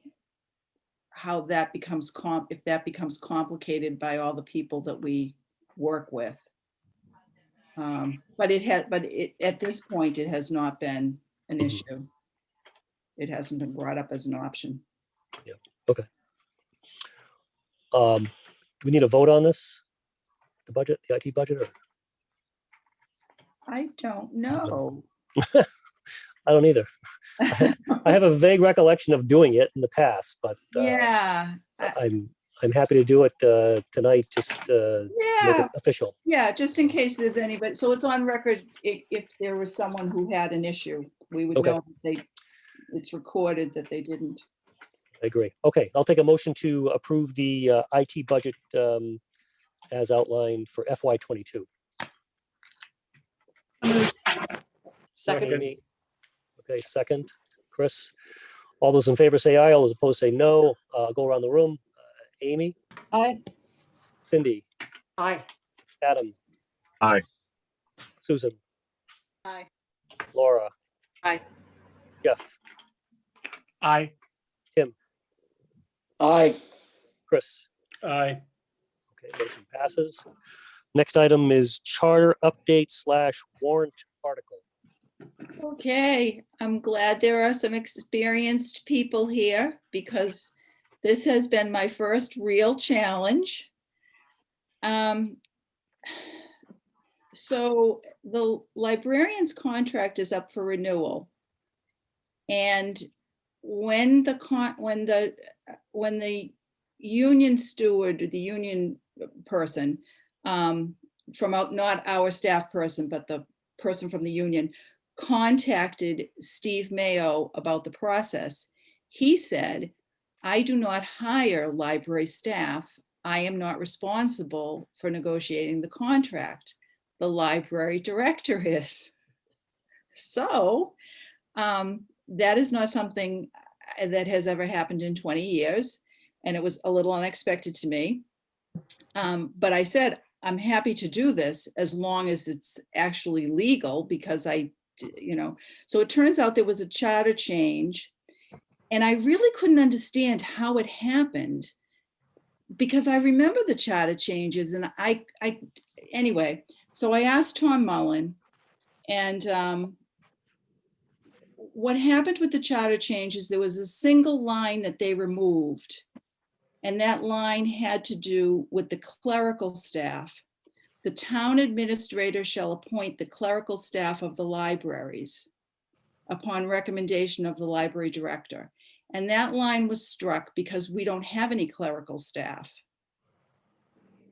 how that becomes if that becomes complicated by all the people that we work with. But at this point, it has not been an Mhm. issue. It hasn't been brought up as an option. Yeah. Okay. Do we need a vote on this? The budget, the IT budget, or I don't know. I don't either. I have a vague recollection of doing it in the past, but Yeah, I'm happy to do it tonight, just to make yeah, it official. yeah, just in case there's anybody, so it's on record, if there was someone who had an issue, we would Okay. know that it's recorded that they didn't. I agree. Okay, I'll take a motion to approve the IT budget as outlined for FY22. Second. Amy. Okay, second. Chris. All those in favor say aye. All those opposed say no. Go around the room. Amy. Aye. Cindy. Aye. Adam. Aye. Susan. Aye. Laura. Aye. Jeff. Aye. Aye. Chris. Aye. Okay, motion passes. Next item is charter update / warrant article. Okay, I'm glad there are some experienced people here because this has been my first real challenge. So the librarian's contract is up for renewal. And when the union steward, the union person, from not our staff person, but the person from the union, contacted Steve Mayo about the process, he said, I do not hire library staff. I am not responsible for negotiating the contract. The library director is. So that is not something that has ever happened in 20 years. And it was a little unexpected to me. But I said, I'm happy to do this as long as it's actually legal because so it turns out there was a charter change and I really couldn't understand how it happened because I remember the charter changes and anyway, so I asked Tom Mullen and what happened with the charter changes, there was a single line that they removed and that line had to do with the clerical staff. The town administrator shall appoint the clerical staff of the libraries upon recommendation of the library director. And that line was struck because we don't have any clerical staff.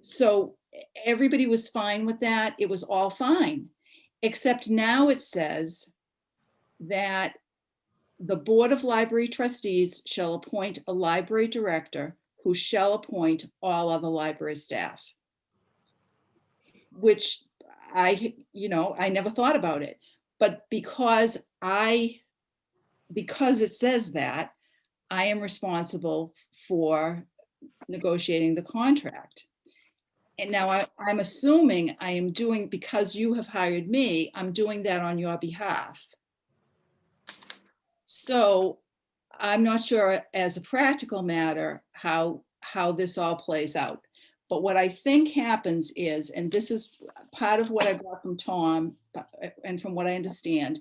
So everybody was fine with that. It was all fine, except now it says that the Board of Library Trustees shall appoint a library director who shall appoint all other library staff. Which I never thought about it, but because it says that, I am responsible for negotiating the contract. And now I'm assuming I am doing, because you have hired me, I'm doing that on your behalf. So I'm not sure as a practical matter how this all plays out. But what I think happens is, and this is part of what I got from Tom and from what I understand,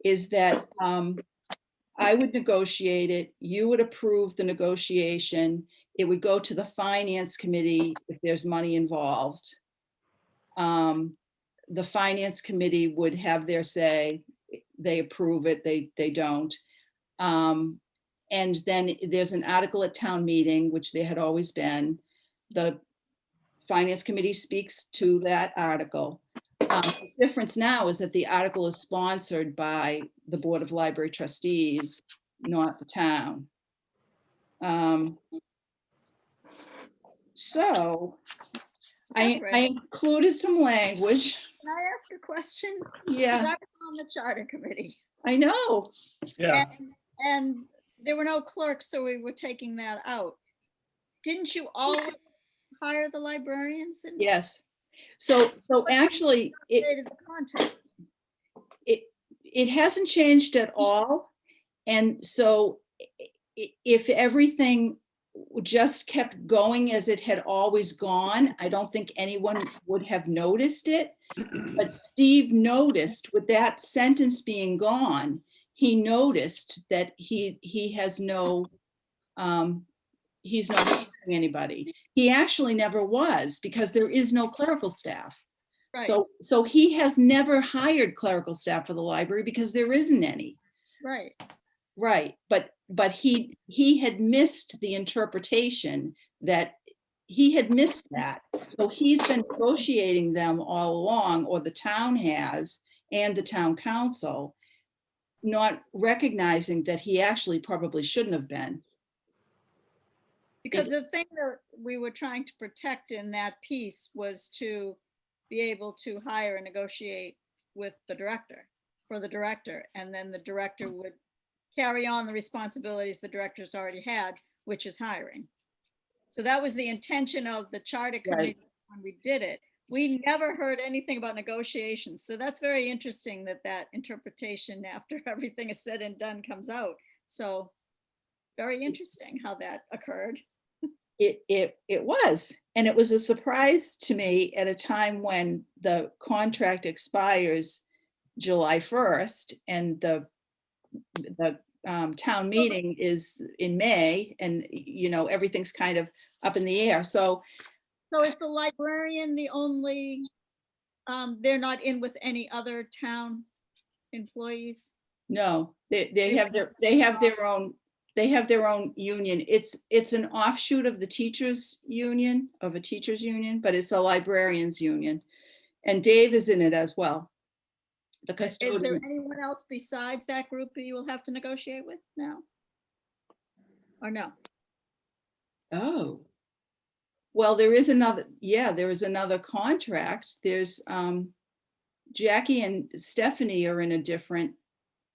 is that I would negotiate it, you would approve the negotiation, it would go to the finance committee if there's money involved. The finance committee would have their say, they approve it, they don't. And then there's an article at town meeting, which there had always been. The finance committee speaks to that article. The difference now is that the article is sponsored by the Board of Library Trustees, not the town. So I included some language. Can I ask a question? Yeah. 'Cause I was on the charter committee. I know. Yeah. And there were no clerks, so we were taking that out. Didn't you always hire the librarians? And Yes. So actually, updated the contract. it hasn't changed at all. And so if everything just kept going as it had always gone, I don't think anyone would have noticed it. But Steve noticed with that sentence being gone, he noticed that he has no, he's not hiring anybody. He actually never was, because there is no clerical staff. Right. So he has never hired clerical staff for the library because there isn't any. Right. Right, but he had missed the interpretation that he had missed that. So he's been negotiating them all along, or the town has, and the town council, not recognizing that he actually probably shouldn't have been. Because the thing that we were trying to protect in that piece was to be able to hire and negotiate with the director, for the director, and then the director would carry on the responsibilities the director's already had, which is hiring. So that was the intention of the charter committee when we did it. We never heard anything about negotiations. So that's very interesting that that interpretation after everything is said and done comes out. So very interesting how that occurred. It was, and it was a surprise to me at a time when the contract expires July 1st and the town meeting is in May, and everything's kind of up in the air. So is the librarian the only, they're not in with any other town employees? no, they have their own union. It's an offshoot of the teachers union, but it's a librarians union, and Dave is in it as well. The custodian. Is there anyone else besides that group that you will have to negotiate with now? Or no? Oh, well, there is another contract. There's Jackie and Stephanie are in a different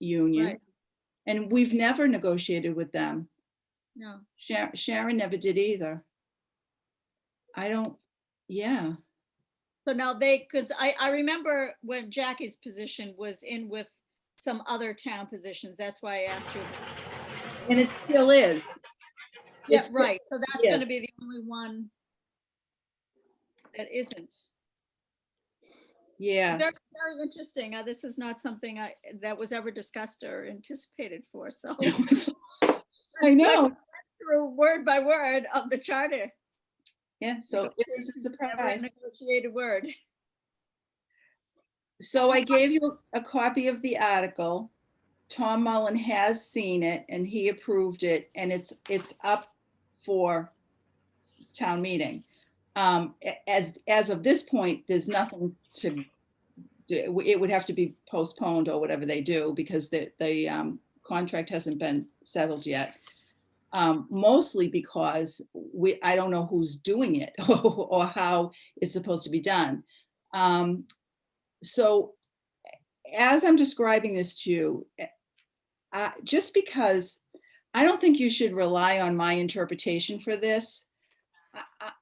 union, Right. and we've never negotiated with them. No. Sharon never did either. Yeah. So now because I remember when Jackie's position was in with some other town positions. That's why I asked you. And it still is. Yeah, It's- right. So that's going to yes. be the only one that isn't. Yeah. Very, very interesting. This is not something that was ever discussed or anticipated for. So I know. through word by word of the charter. Yeah, so it was a surprise. Negotiated word. So I gave you a copy of the article. Tom Mullen has seen it and he approved it, and it's up for town meeting. As of this point, there's nothing to do. It would have to be postponed or whatever they do, because the contract hasn't been settled yet. Mostly because I don't know who's doing it or how it's supposed to be done. So as I'm describing this to you, just because I don't think you should rely on my interpretation for this,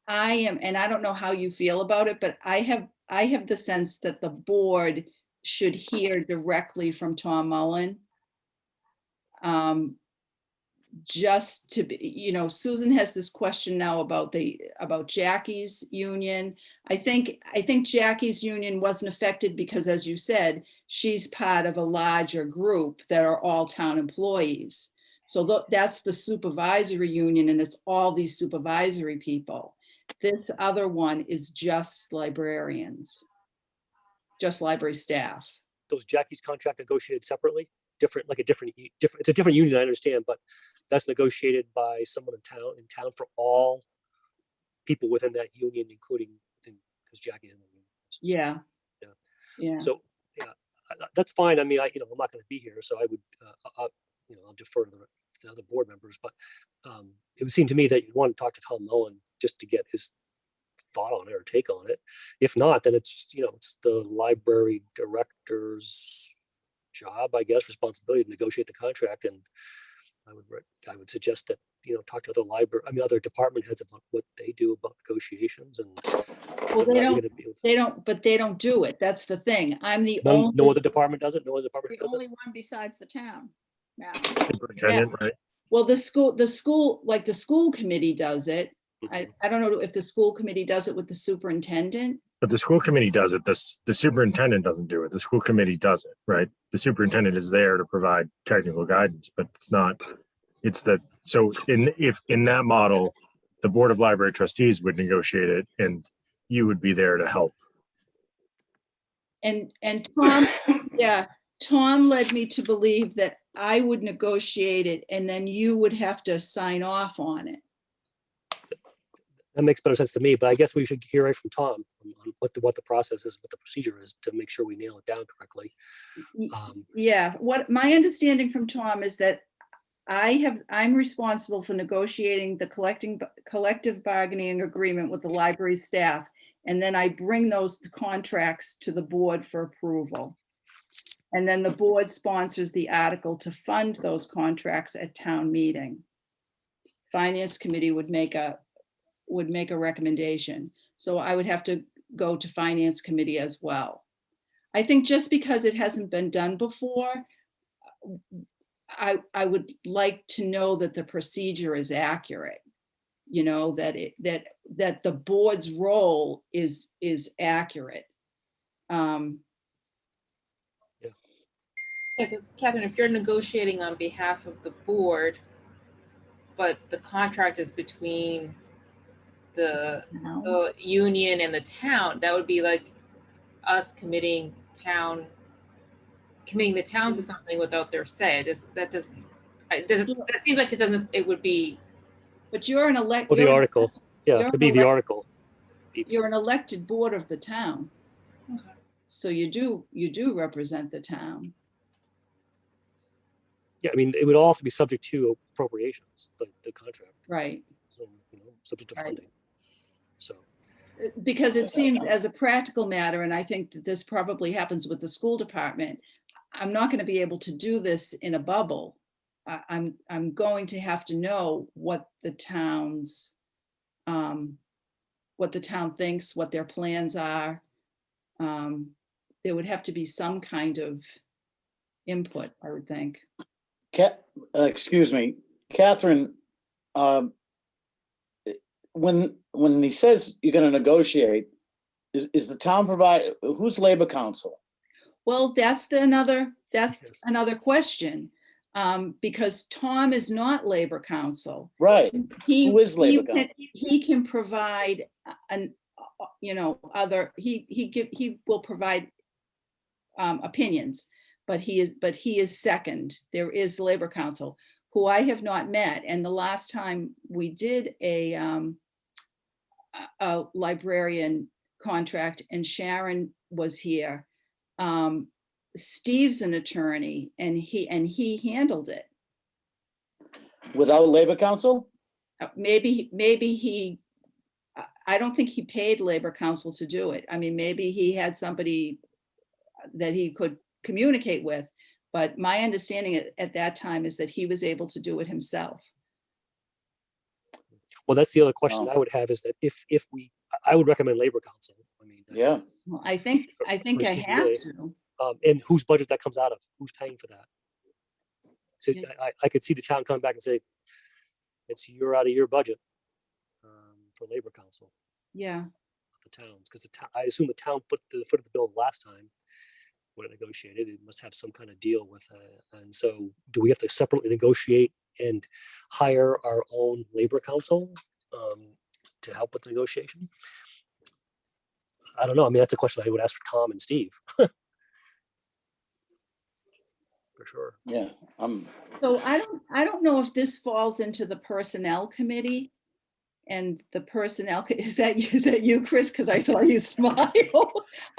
I am, and I don't know how you feel about it, but I have the sense that the board should hear directly from Tom Mullen. Just to be, Susan has this question now about Jackie's union. I think Jackie's union wasn't affected because, as you said, she's part of a larger group that are all town employees. So that's the supervisory union, and it's all these supervisory people. This other one is just librarians, just library staff. Those Jackie's contract negotiated separately, different, it's a different union, I understand, but that's negotiated by someone in town for all people within that union, including, because Jackie's in the union. Yeah. So yeah, that's fine. I mean, I'm not going to be here, so I would, I'll defer to the other board members, but it would seem to me that you'd want to talk to Tom Mullen just to get his thought on it or take on it. If not, then it's just, it's the library director's job, I guess, responsibility to negotiate the contract and I would suggest that, talk to other department heads about what they do about negotiations and. Well, whether or not you're gonna be able to- they don't do it. That's the thing. I'm the No only, other department does it? No other department The does it? only one besides the town now. Superintendent, right? well, the school, like the school committee does it. I don't know if the school committee does it with the superintendent. But the school committee does it. The superintendent doesn't do it. The school committee does it, right? The superintendent is there to provide technical guidance, but so in that model, the Board of Library Trustees would negotiate it and you would be there to help. And Tom, yeah, Tom led me to believe that I would negotiate it and then you would have to sign off on it. That makes better sense to me, but I guess we should hear right from Tom on what the process is, what the procedure is to make sure we nail it down correctly. Yeah, what my understanding from Tom is that I'm responsible for negotiating the collective bargaining agreement with the library staff. And then I bring those contracts to the board for approval. And then the board sponsors the article to fund those contracts at town meeting. Finance committee would make a recommendation. So I would have to go to finance committee as well. I think just because it hasn't been done before, I would like to know that the procedure is accurate. That the board's role is accurate. Yeah, because Catherine, if you're negotiating on behalf of the board, but the contract is between the union and the town, that would be like us committing the town to something without their say. That seems like it would be. But you're an elected. Well, the article, yeah, it could be the article. You're an elected board of the town. Okay. So you do represent the town. Yeah, I mean, it would all have to be subject to appropriations, the contract. Right. So, subject to funding. So. Because it seems as a practical matter, and I think that this probably happens with the school department, I'm not going to be able to do this in a bubble. I'm going to have to know what the town thinks, what their plans are. There would have to be some kind of input, I would think. Excuse me, Catherine, when he says you're going to negotiate, is the town who's labor council? Well, that's another question. Because Tom is not labor council. Right. Who is labor council? He can provide he will provide opinions, but he is second. There is labor council, who I have not met. And the last time we did a librarian contract and Sharon was here, Steve's an attorney and he handled it. Without labor council? Maybe he, I don't think he paid labor council to do it. I mean, maybe he had somebody that he could communicate with, but my understanding at that time is that he was able to do it himself. Well, that's the other question I would have, is that if I would recommend labor council. I mean, yeah. Well, I think I have to. And whose budget that comes out of? Who's paying for that? So I could see the town come back and say, it's out of your budget for labor council. Yeah. The towns, because I assume the town put the foot of the bill last time when it negotiated. It must have some kind of deal with it. And so, do we have to separately negotiate and hire our own labor council to help with the negotiation? I don't know. I mean, that's a question I would ask for Tom and Steve. For sure. Yeah. So I don't know if this falls into the personnel committee, and the personnel is that you, Chris? Because I saw you smile.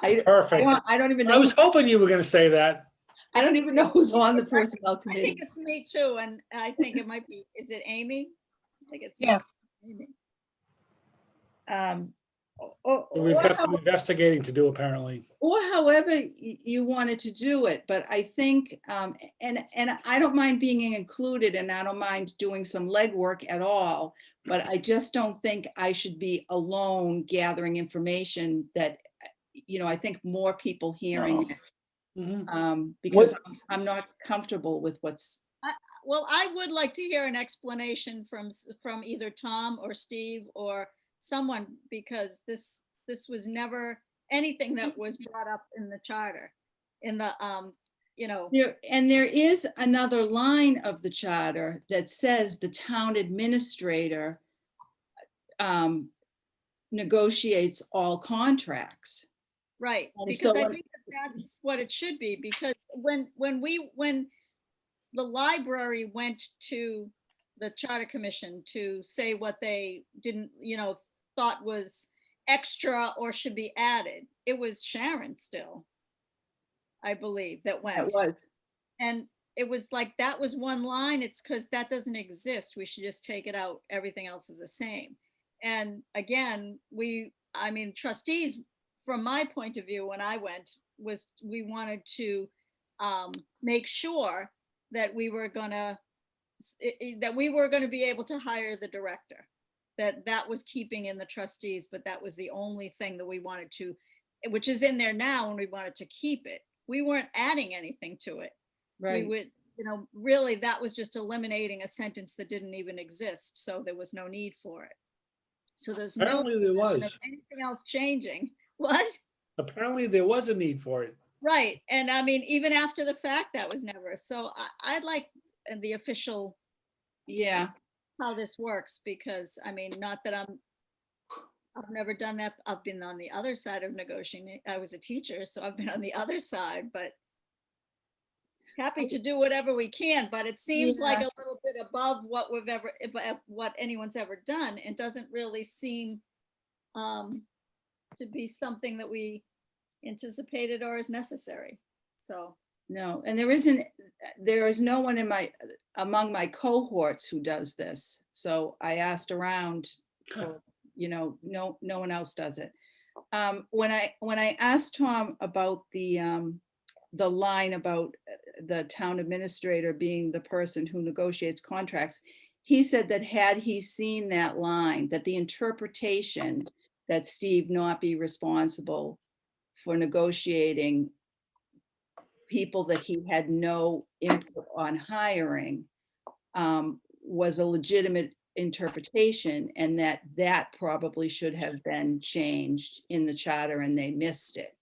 Perfect. I don't even know. I was hoping you were going to say that. I don't even know who's on the personnel I committee. think it's me too, and I think it might be. Is it Amy? I think it's yes. Amy. We've got some investigating to do, apparently. or however you wanted to do it. But I think, and I don't mind being included, and I don't mind doing some legwork at all, but I just don't think I should be alone gathering information that, I think more people hearing it. Because I'm not comfortable with what's. Well, I would like to hear an explanation from either Tom or Steve or someone, because this was never anything that was brought up in the charter, in the, And there is another line of the charter that says the town administrator negotiates all contracts. Right, And because so I think that's what it should be, because when the library went to the Charter Commission to say what they didn't, thought was extra or should be added, it was Sharon still, I believe, that went. It was. And it was like, that was one line. It's because that doesn't exist. We should just take it out. Everything else is the same. And again, trustees, from my point of view, when I went, was we wanted to make sure that we were gonna be able to hire the director, that was keeping in the trustees, but that was the only thing that we wanted to, which is in there now, and we wanted to keep it. We weren't adding anything to it. Right. We would, really, that was just eliminating a sentence that didn't even exist, so there was no need for it. So there's Apparently no there discussion was. of anything else changing. What? Apparently there was a need for it. Right. And even after the fact, that was never. So I'd like the official, how this works, because not that I've never done that. I've been on the other side of negotiating. I was a teacher, so I've been on the other side, but happy to do whatever we can. But it seems like a little bit above what what anyone's ever done, and doesn't really seem to be something that we anticipated or is necessary. So no, and there is no one among my cohorts who does this. So I asked around, no one else does it. When I asked Tom about the line about the town administrator being the person who negotiates contracts, he said that had he seen that line, that the interpretation that Steve not be responsible for negotiating people that he had no input on hiring was a legitimate interpretation, and that probably should have been changed in the charter, and they missed it.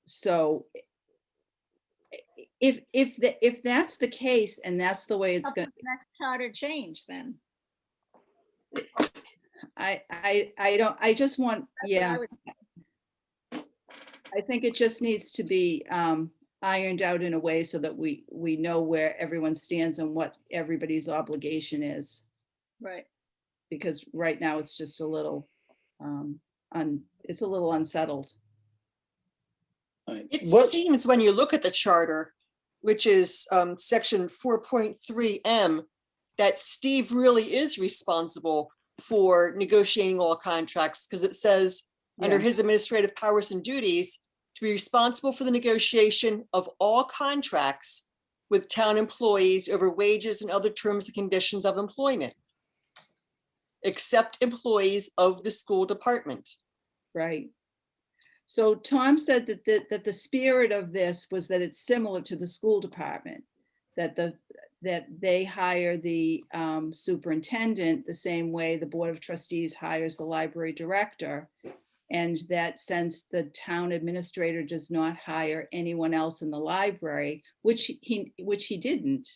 So if that's the case, and that's the way it's going, next charter change, then I just want, I think it just needs to be ironed out in a way so that we know where everyone stands and what everybody's obligation is. Right. Because right now it's just a little it's a little unsettled. It seems when you look at the charter, which is section 4.3M, that Steve really is responsible for negotiating all contracts, because it says under his administrative powers and duties to be responsible for the negotiation of all contracts with town employees over wages and other terms and conditions of employment, except employees of the school department. Right. So Tom said that the spirit of this was that it's similar to the school department, that they hire the superintendent the same way the Board of Trustees hires the library director, and that since the town administrator does not hire anyone else in the library, which he didn't,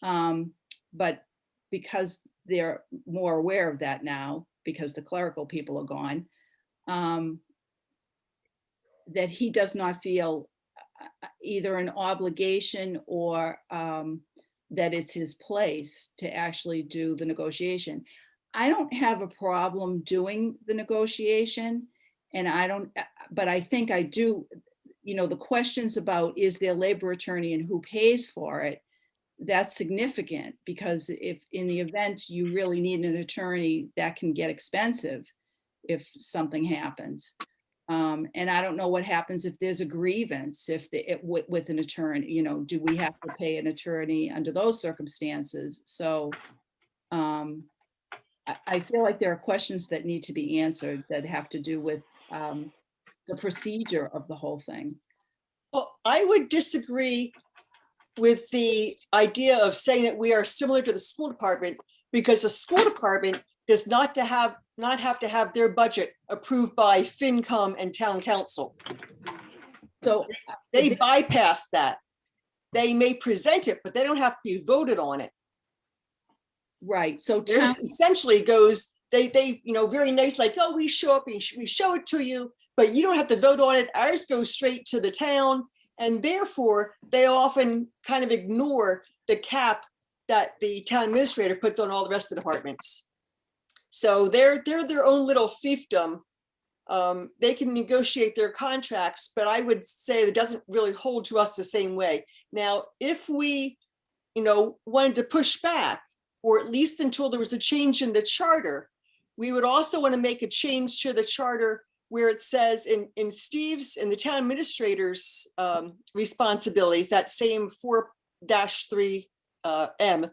but because they're more aware of that now, because the clerical people are gone, that he does not feel either an obligation or that it's his place to actually do the negotiation. I don't have a problem doing the negotiation, and but I think I do, the questions about is there labor attorney and who pays for it, that's significant, because if in the event you really need an attorney, that can get expensive if something happens. And I don't know what happens if there's a grievance, with an attorney, you know, do we have to pay an attorney under those circumstances? So I feel like there are questions that need to be answered that have to do with the procedure of the whole thing. Well, I would disagree with the idea of saying that we are similar to the school department, because the school department does not have to have their budget approved by FinCom and town council. So they bypass that. They may present it, but they don't have to be voted on it. Right. So there's essentially goes, they, you know, very nice, like, oh, we show up, we show it to you, but you don't have to vote on it. Ours goes straight to the town. And therefore, they often kind of ignore the cap that the town administrator puts on all the rest of the departments. So they're their own little fiefdom. They can negotiate their contracts, but I would say it doesn't really hold to us the same way. Now, if we, you know, wanted to push back, or at least until there was a change in the charter, we would also want to make a change to the charter where it says in Steve's and the town administrator's responsibilities, that same 4-3 M,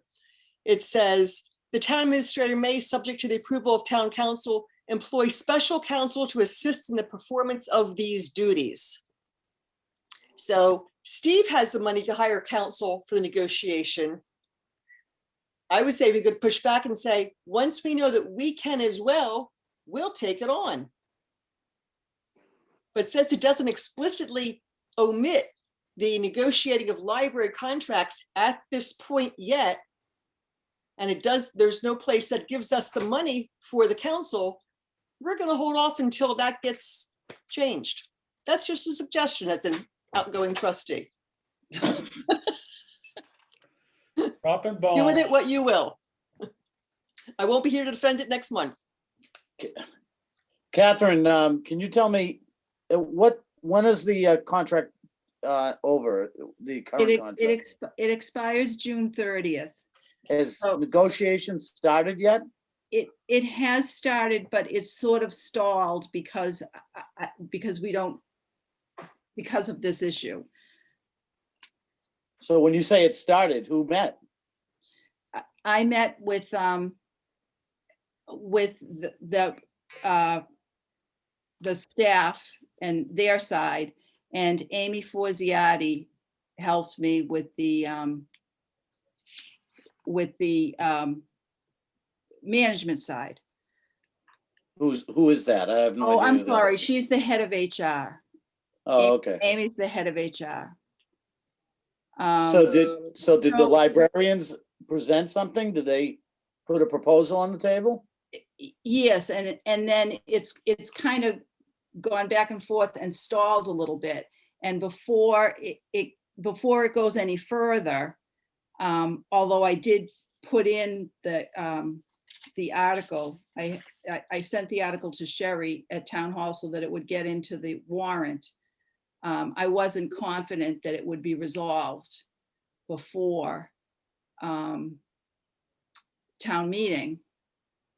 it says the town administrator may, subject to the approval of town council, employ special counsel to assist in the performance of these duties. So Steve has the money to hire counsel for the negotiation. I would say we could push back and say, once we know that we can as well, we'll take it on. But since it doesn't explicitly omit the negotiating of library contracts at this point yet, and there's no place that gives us the money for the council, we're going to hold off until that gets changed. That's just a suggestion as an outgoing trustee. Drop and ball. Do with it what you will. I won't be here to defend it next month. Catherine, can you tell me when is the contract over? The current contract It expires June 30th. Has negotiations started yet? It has started, but it's sort of stalled because of this issue. So when you say it started, who met? I met with the staff and their side, and Amy Forziati helped me with the management side. Who is that? I have no idea. Oh, I'm who that sorry. is. She's the head of HR. Oh, okay. Amy's the head of HR. So did the librarians present something? Did they put a proposal on the table? Yes, and then it's kind of gone back and forth and stalled a little bit. And before it goes any further, although I did put in the article, I sent the article to Sherry at Town Hall so that it would get into the warrant. I wasn't confident that it would be resolved before town meeting,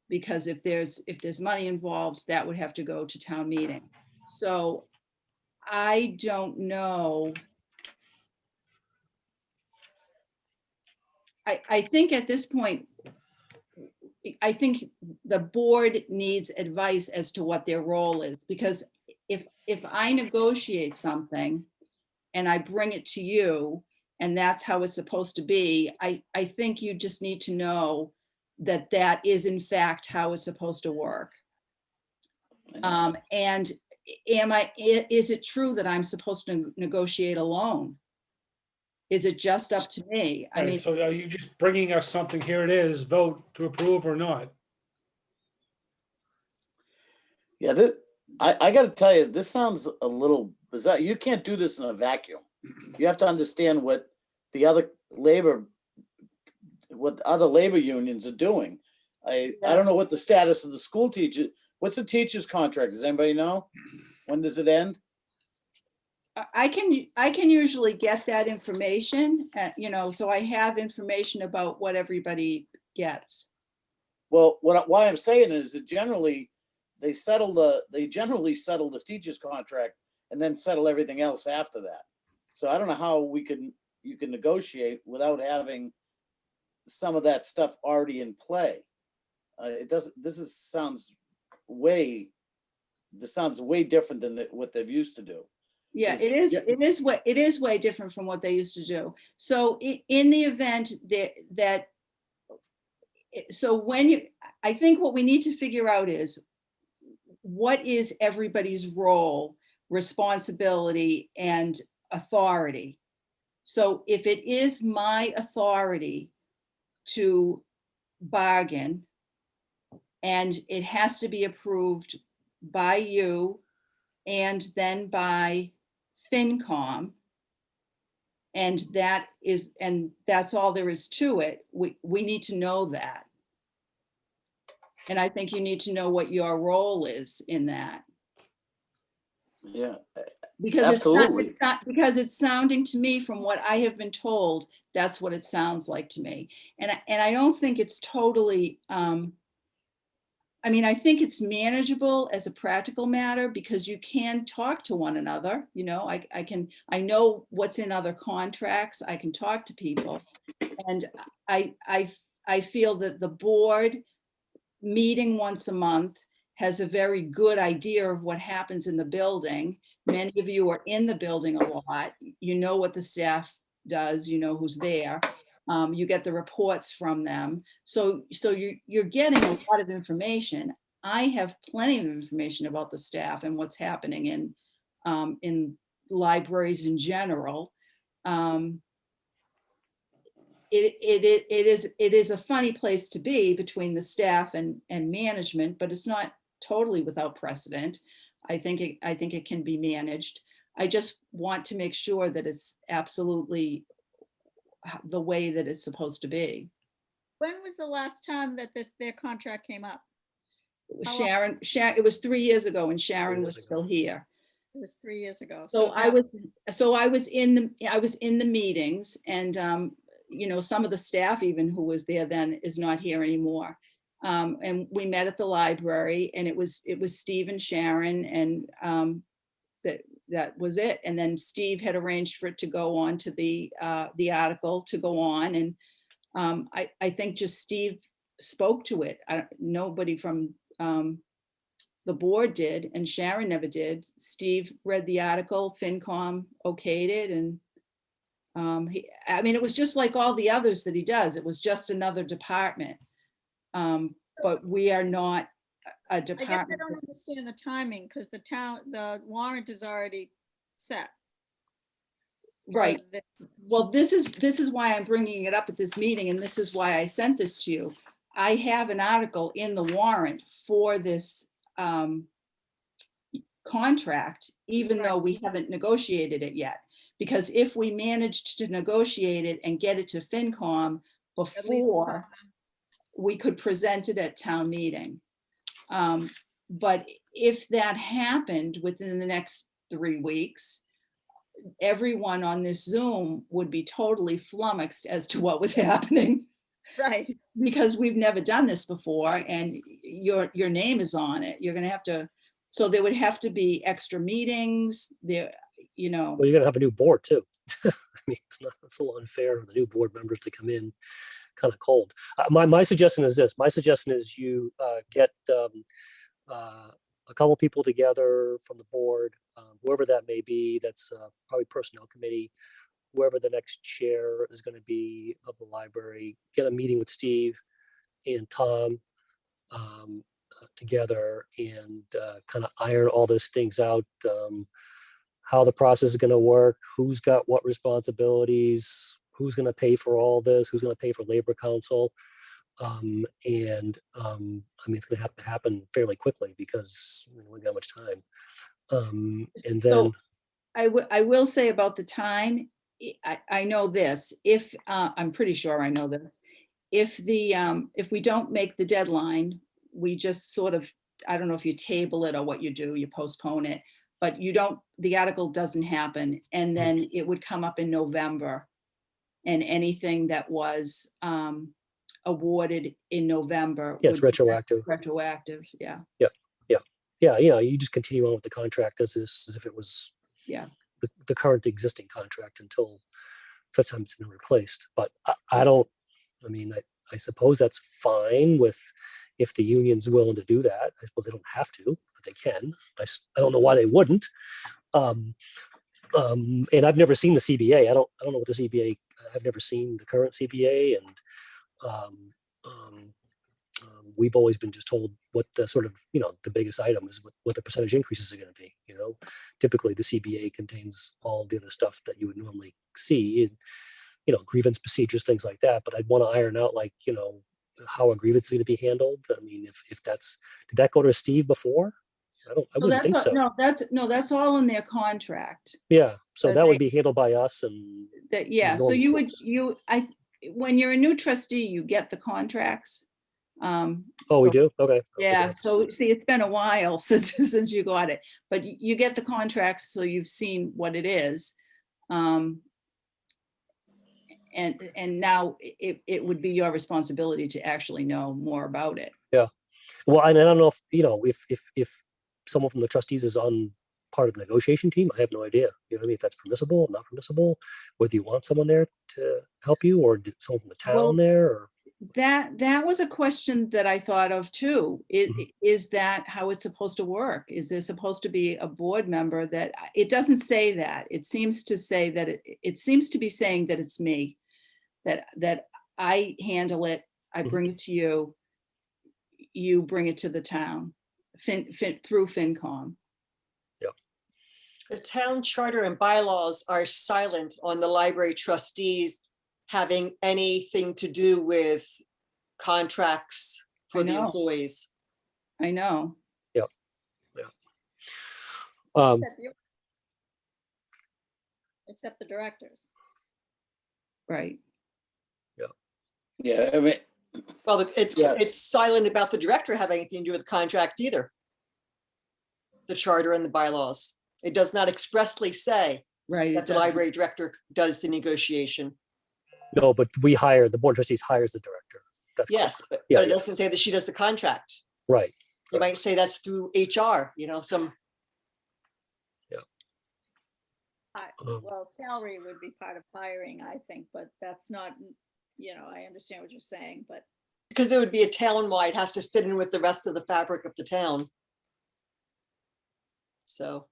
because if there's money involved, that would have to go to town meeting. So I don't know. I think at this point, I think the board needs advice as to what their role is, because if I negotiate something and I bring it to you and that's how it's supposed to be, I think you just need to know that that is in fact how it's supposed to work. And is it true that I'm supposed to negotiate alone? Is it just up to me? I mean, so are you just bringing us something? Here it is, vote to approve or not? Yeah, I got to tell you, this sounds a little bizarre. You can't do this in a vacuum. You have to understand what other labor unions are doing. I don't know what the status of the school teacher. What's the teacher's contract? Does anybody know? When does it end? I can usually get that information, you know, so I have information about what everybody gets. Well, why I'm saying is that generally they generally settle the teacher's contract and then settle everything else after that. So I don't know how you can negotiate without having some of that stuff already in play. Sounds way different than what they've used to do. Yeah, Is- it is way different from what they used to do. So in the event so I think what we need to figure out is what is everybody's role, responsibility, and authority. So if it is my authority to bargain and it has to be approved by you and then by FinCom, and that's all there is to it, we need to know that. And I think you need to know what your role is in that. Yeah, Because absolutely. because it's sounding to me, from what I have been told, that's what it sounds like to me. And I don't think it's totally, I mean, I think it's manageable as a practical matter because you can talk to one another. You know, I know what's in other contracts. I can talk to people. And I feel that the board meeting once a month has a very good idea of what happens in the building. Many of you are in the building a lot. You know what the staff does, you know who's there. You get the reports from them. So you're getting a lot of information. I have plenty of information about the staff and what's happening in libraries in general. It is a funny place to be between the staff and management, but it's not totally without precedent. I think it can be managed. I just want to make sure that it's absolutely the way that it's supposed to be. When was the last time that their contract came up? Sharon, it was 3 years ago and Sharon was still here. It was 3 years ago. So I was in the meetings, and you know, some of the staff even who was there then is not here anymore. And we met at the library, and it was Steve and Sharon, and that was it. And then Steve had arranged for it to go on to the article to go on, and I think just Steve spoke to it. Nobody from the board did, and Sharon never did. Steve read the article, FinCom okayed it, and I mean, it was just like all the others that he does. It was just another department. But we are not a department. I guess I don't understand the timing because the warrant is already set. Right. Well, this is why I'm bringing it up at this meeting, and this is why I sent this to you. I have an article in the warrant for this contract, even though we haven't negotiated it yet. Because if we managed to negotiate it and get it to FinCom before, we could present it at town meeting. But if that happened within the next 3 weeks, everyone on this Zoom would be totally flummoxed as to what was happening. Right. Because we've never done this before, and your name is on it. You're gonna have to, so there would have to be extra meetings there, you know. Well, you're gonna have a new board too. I mean, it's a little unfair for the new board members to come in kind of cold. My suggestion is this. My suggestion is you get a couple people together from the board, whoever that may be. That's probably personnel committee. Whoever the next chair is going to be of the library, get a meeting with Steve and Tom together and kind of iron all these things out. How the process is going to work, who's got what responsibilities, who's going to pay for all this, who's going to pay for labor council. I mean, it's going to have to happen fairly quickly because we don't have much time. And then so I will say about the time, I know this, if I'm pretty sure I know this, if we don't make the deadline, we just sort of, I don't know if you table it or what you do, you postpone it. but you don't, the article doesn't happen. And then it would come up in November. And anything that was awarded in November. Yeah, it's would be retroactive. Retroactive, yeah. Yeah, you just continue on with the contract as if it was Yeah. the current existing contract until such time it's been replaced. But I I suppose that's fine with if the union's willing to do that. I suppose they don't have to, but they can. I don't know why they wouldn't. And I've never seen the CBA. I don't know what the CBA. I've never seen the current CBA, and we've always been just told what the sort of, the biggest item is, what the percentage increases are going to be. Typically the CBA contains all the other stuff that you would normally see, and, grievance procedures, things like that. But I'd want to iron out, like, how a grievance is going to be handled. I mean, if that's, did that go to Steve before? I wouldn't think so. No, that's all in their contract. Yeah, so But that would be handled by us, and That, yeah, so normal you would, course. when you're a new trustee, you get the contracts. Oh, we so- do? Okay. Yeah, so see, it's been a while since you got it, but you get the contracts, so you've seen what it is. And now it would be your responsibility to actually know more about it. Yeah. Well, and I don't know if someone from the trustees is on part of the negotiation team. I have no idea. You know what I mean? If that's permissible, not permissible, whether you want someone there to help you, or did someone from the town Well, there, or That was a question that I thought of too. Is that how it's supposed to work? Is there supposed to be a board member that, it doesn't say that. It seems to say that it seems to be saying that it's me, that I handle it, I bring it to you, you bring it to the town, through FinCom. The town charter and bylaws are silent on the library trustees having anything to do with contracts for the employees. I know. Yeah. Except the directors. Right. Yeah, I mean, Well, it's Yeah. it's silent about the director having anything to do with the contract either. The charter and the bylaws. It does not expressly say Right. that the library director does the negotiation. no, but the board of trustees hires the director. That's Yes, correct. but it doesn't say that she does the contract. Right. You might say that's through HR, some. Well, salary would be part of hiring, I think, but that's not, I understand what you're saying, but. Because it would be a town-wide, has to fit in with the rest of the fabric of the town. So.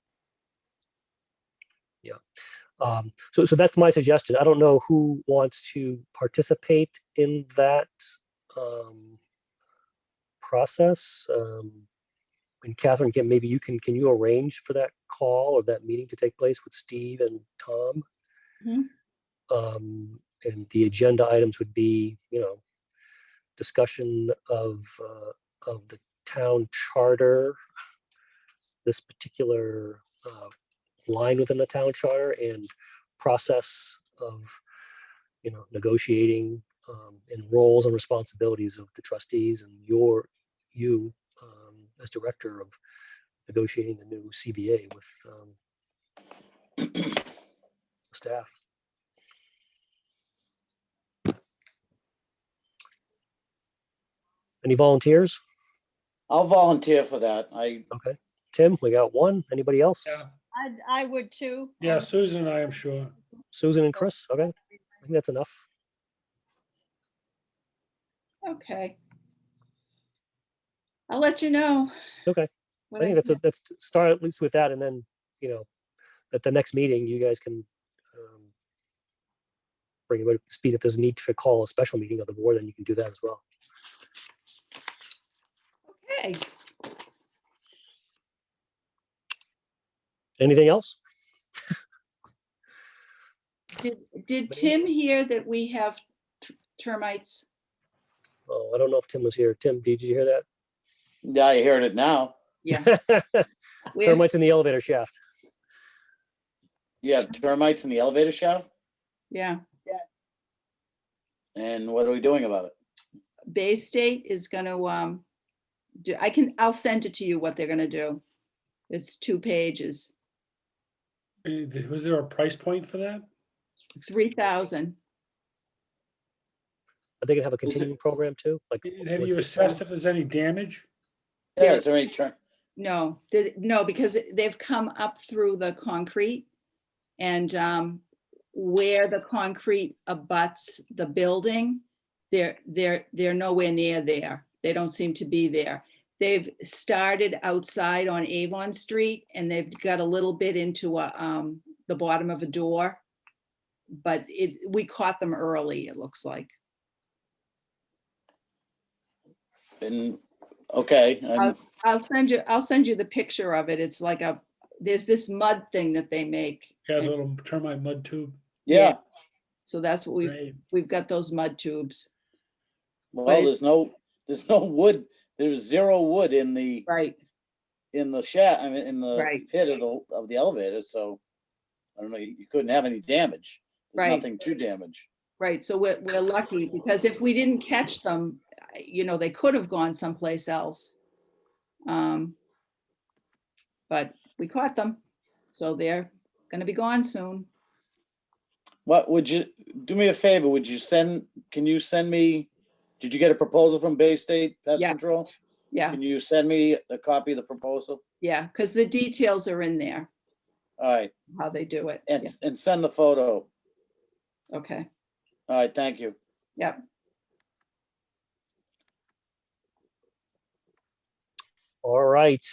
Yeah. So that's my suggestion. I don't know who wants to participate in that process. And Catherine, maybe can you arrange for that call or that meeting to take place with Steve and Tom? Mhm. And the agenda items would be, discussion of the town charter, this particular line within the town charter, and process of, negotiating and roles and responsibilities of the trustees, and you as director of negotiating the new CBA with staff. Any volunteers? I'll volunteer for that. Okay. Tim, we got one. Anybody else? Yeah. I would too. Yeah, Susan, I am sure. Susan and Chris? Okay. I think that's enough. Okay. I'll let you know. Okay. I think that's start at least with that, and then, at the next meeting, you guys can bring it up to speed. If there's a need to call a special meeting of the board, then you can do that as well. Okay. Anything else? Did Tim hear that we have termites? Oh, I don't know if Tim was here. Tim, did you hear that? Yeah, I heard it now. Yeah. Termites in the elevator shaft. You have termites in the elevator shaft? Yeah. And what are we doing about it? Bay State is gonna I'll send it to you what they're gonna do. It's 2 pages. Was there a price point for that? 3,000. Are they gonna have a Is it- continuing program too? Like, Have you what's it- assessed if there's any damage? Yeah, is there any turn? No, no, because they've come up through the concrete and where the concrete abuts the building, they're nowhere near there. They don't seem to be there. They've started outside on Avon Street and they've got a little bit into the bottom of a door. But we caught them early, it looks like. And, okay, and I'll send you the picture of it. It's like there's this mud thing that they make. Yeah, the little termite mud tube. yeah, So that's what Great. we've got those mud tubes. well, there's no wood, there's zero wood in the Right, shaft, I mean, in the Right. pit of the elevator, so I don't know, you couldn't have any damage. There's Right. nothing to damage. right. So we're lucky because if we didn't catch them, they could have gone someplace else. But we caught them, so they're gonna be gone soon. What would you, do me a favor, can you send me, did you get a proposal from Bay State Pest Yeah. Control? Yeah, Can you send me a copy of the proposal? yeah, because the details are in there, All right, how they do it. and, Yeah, and send the photo. okay, All right, thank you. yeah. All right.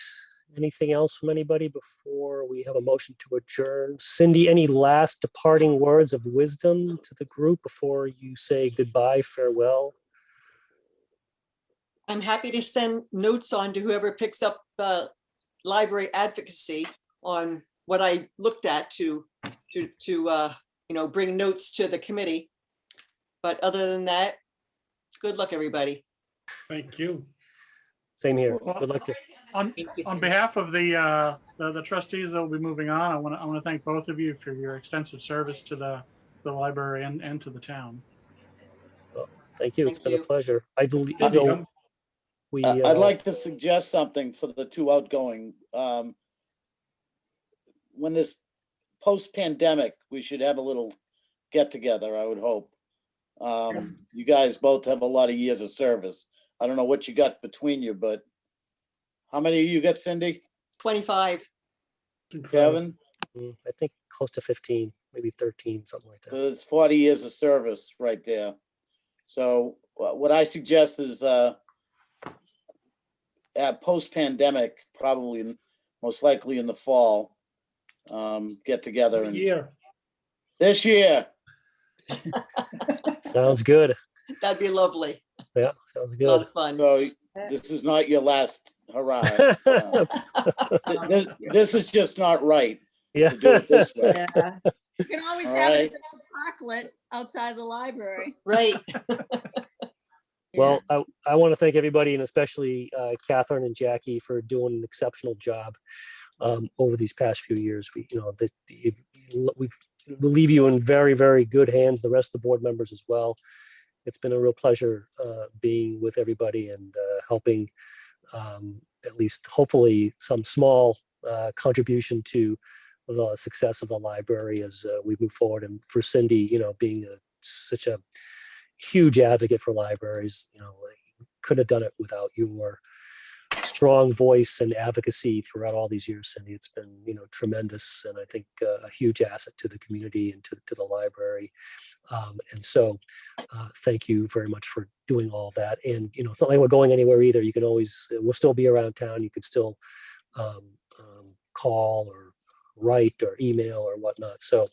Anything else from anybody before we have a motion to adjourn? Cindy, any last departing words of wisdom to the group before you say goodbye, farewell? I'm happy to send notes on to whoever picks up library advocacy on what I looked at to bring notes to the committee. But other than that, good luck, everybody. Thank you. Same here. Well, Good luck to On behalf of the trustees that will be moving on, I want to thank both of you for your extensive service to the library and to the town. Thank you. It's Thank been a you. pleasure. I believe Cindy, so come- we I'd like to suggest something for the two outgoing. When this post-pandemic, we should have a little get together, I would hope. You guys both have a lot of years of service. I don't know what you got between you, but how many you got, Cindy? 25. Kevin? I think close to 15, maybe 13, something like that. There's 40 years of service right there. So what I suggest is at post-pandemic, probably most likely in the fall, get together and Year. this year. Sounds good. That'd be lovely. Yeah, sounds A lot good. of fun. So this is not your last hurrah. This is just not right Yeah. to do it this way. Yeah, You can always All have right. it at the parklet outside the library. Right. Well, I want to thank everybody and especially Catherine and Jackie for doing an exceptional job over these past few years. We leave you in very, very good hands, the rest of the board members as well. It's been a real pleasure being with everybody and helping at least hopefully some small contribution to the success of the library as we move forward. And for Cindy, being such a huge advocate for libraries, couldn't have done it without your strong voice and advocacy throughout all these years, Cindy. It's been, tremendous, and I think a huge asset to the community and to the library. And so thank you very much for doing all of that. And, it's not like we're going anywhere either. You can always, we'll still be around town. You could still call or write or email or whatnot. So,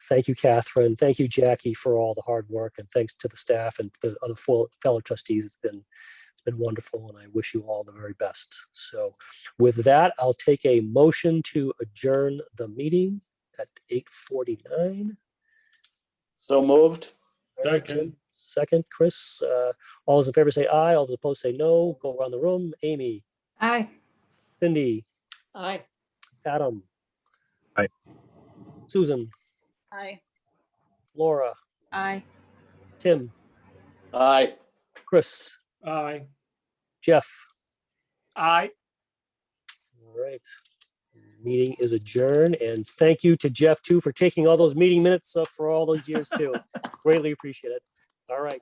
thank you, Catherine. Thank you, Jackie, for all the hard work, and thanks to the staff and the other fellow trustees. It's been wonderful, and I wish you all the very best. So with that, I'll take a motion to adjourn the meeting at 8:49. So moved. Second. Second, Chris. All those in favor say aye. All those opposed say no. Go around the room. Amy, Aye. Cindy, Aye. Adam. Aye. Susan, Aye. Laura, Aye. Tim, Aye. Chris, Aye. Jeff. Aye. All right. Meeting is adjourned, and thank you to Jeff too for taking all those meeting minutes for all those years too. Greatly appreciate it. All right.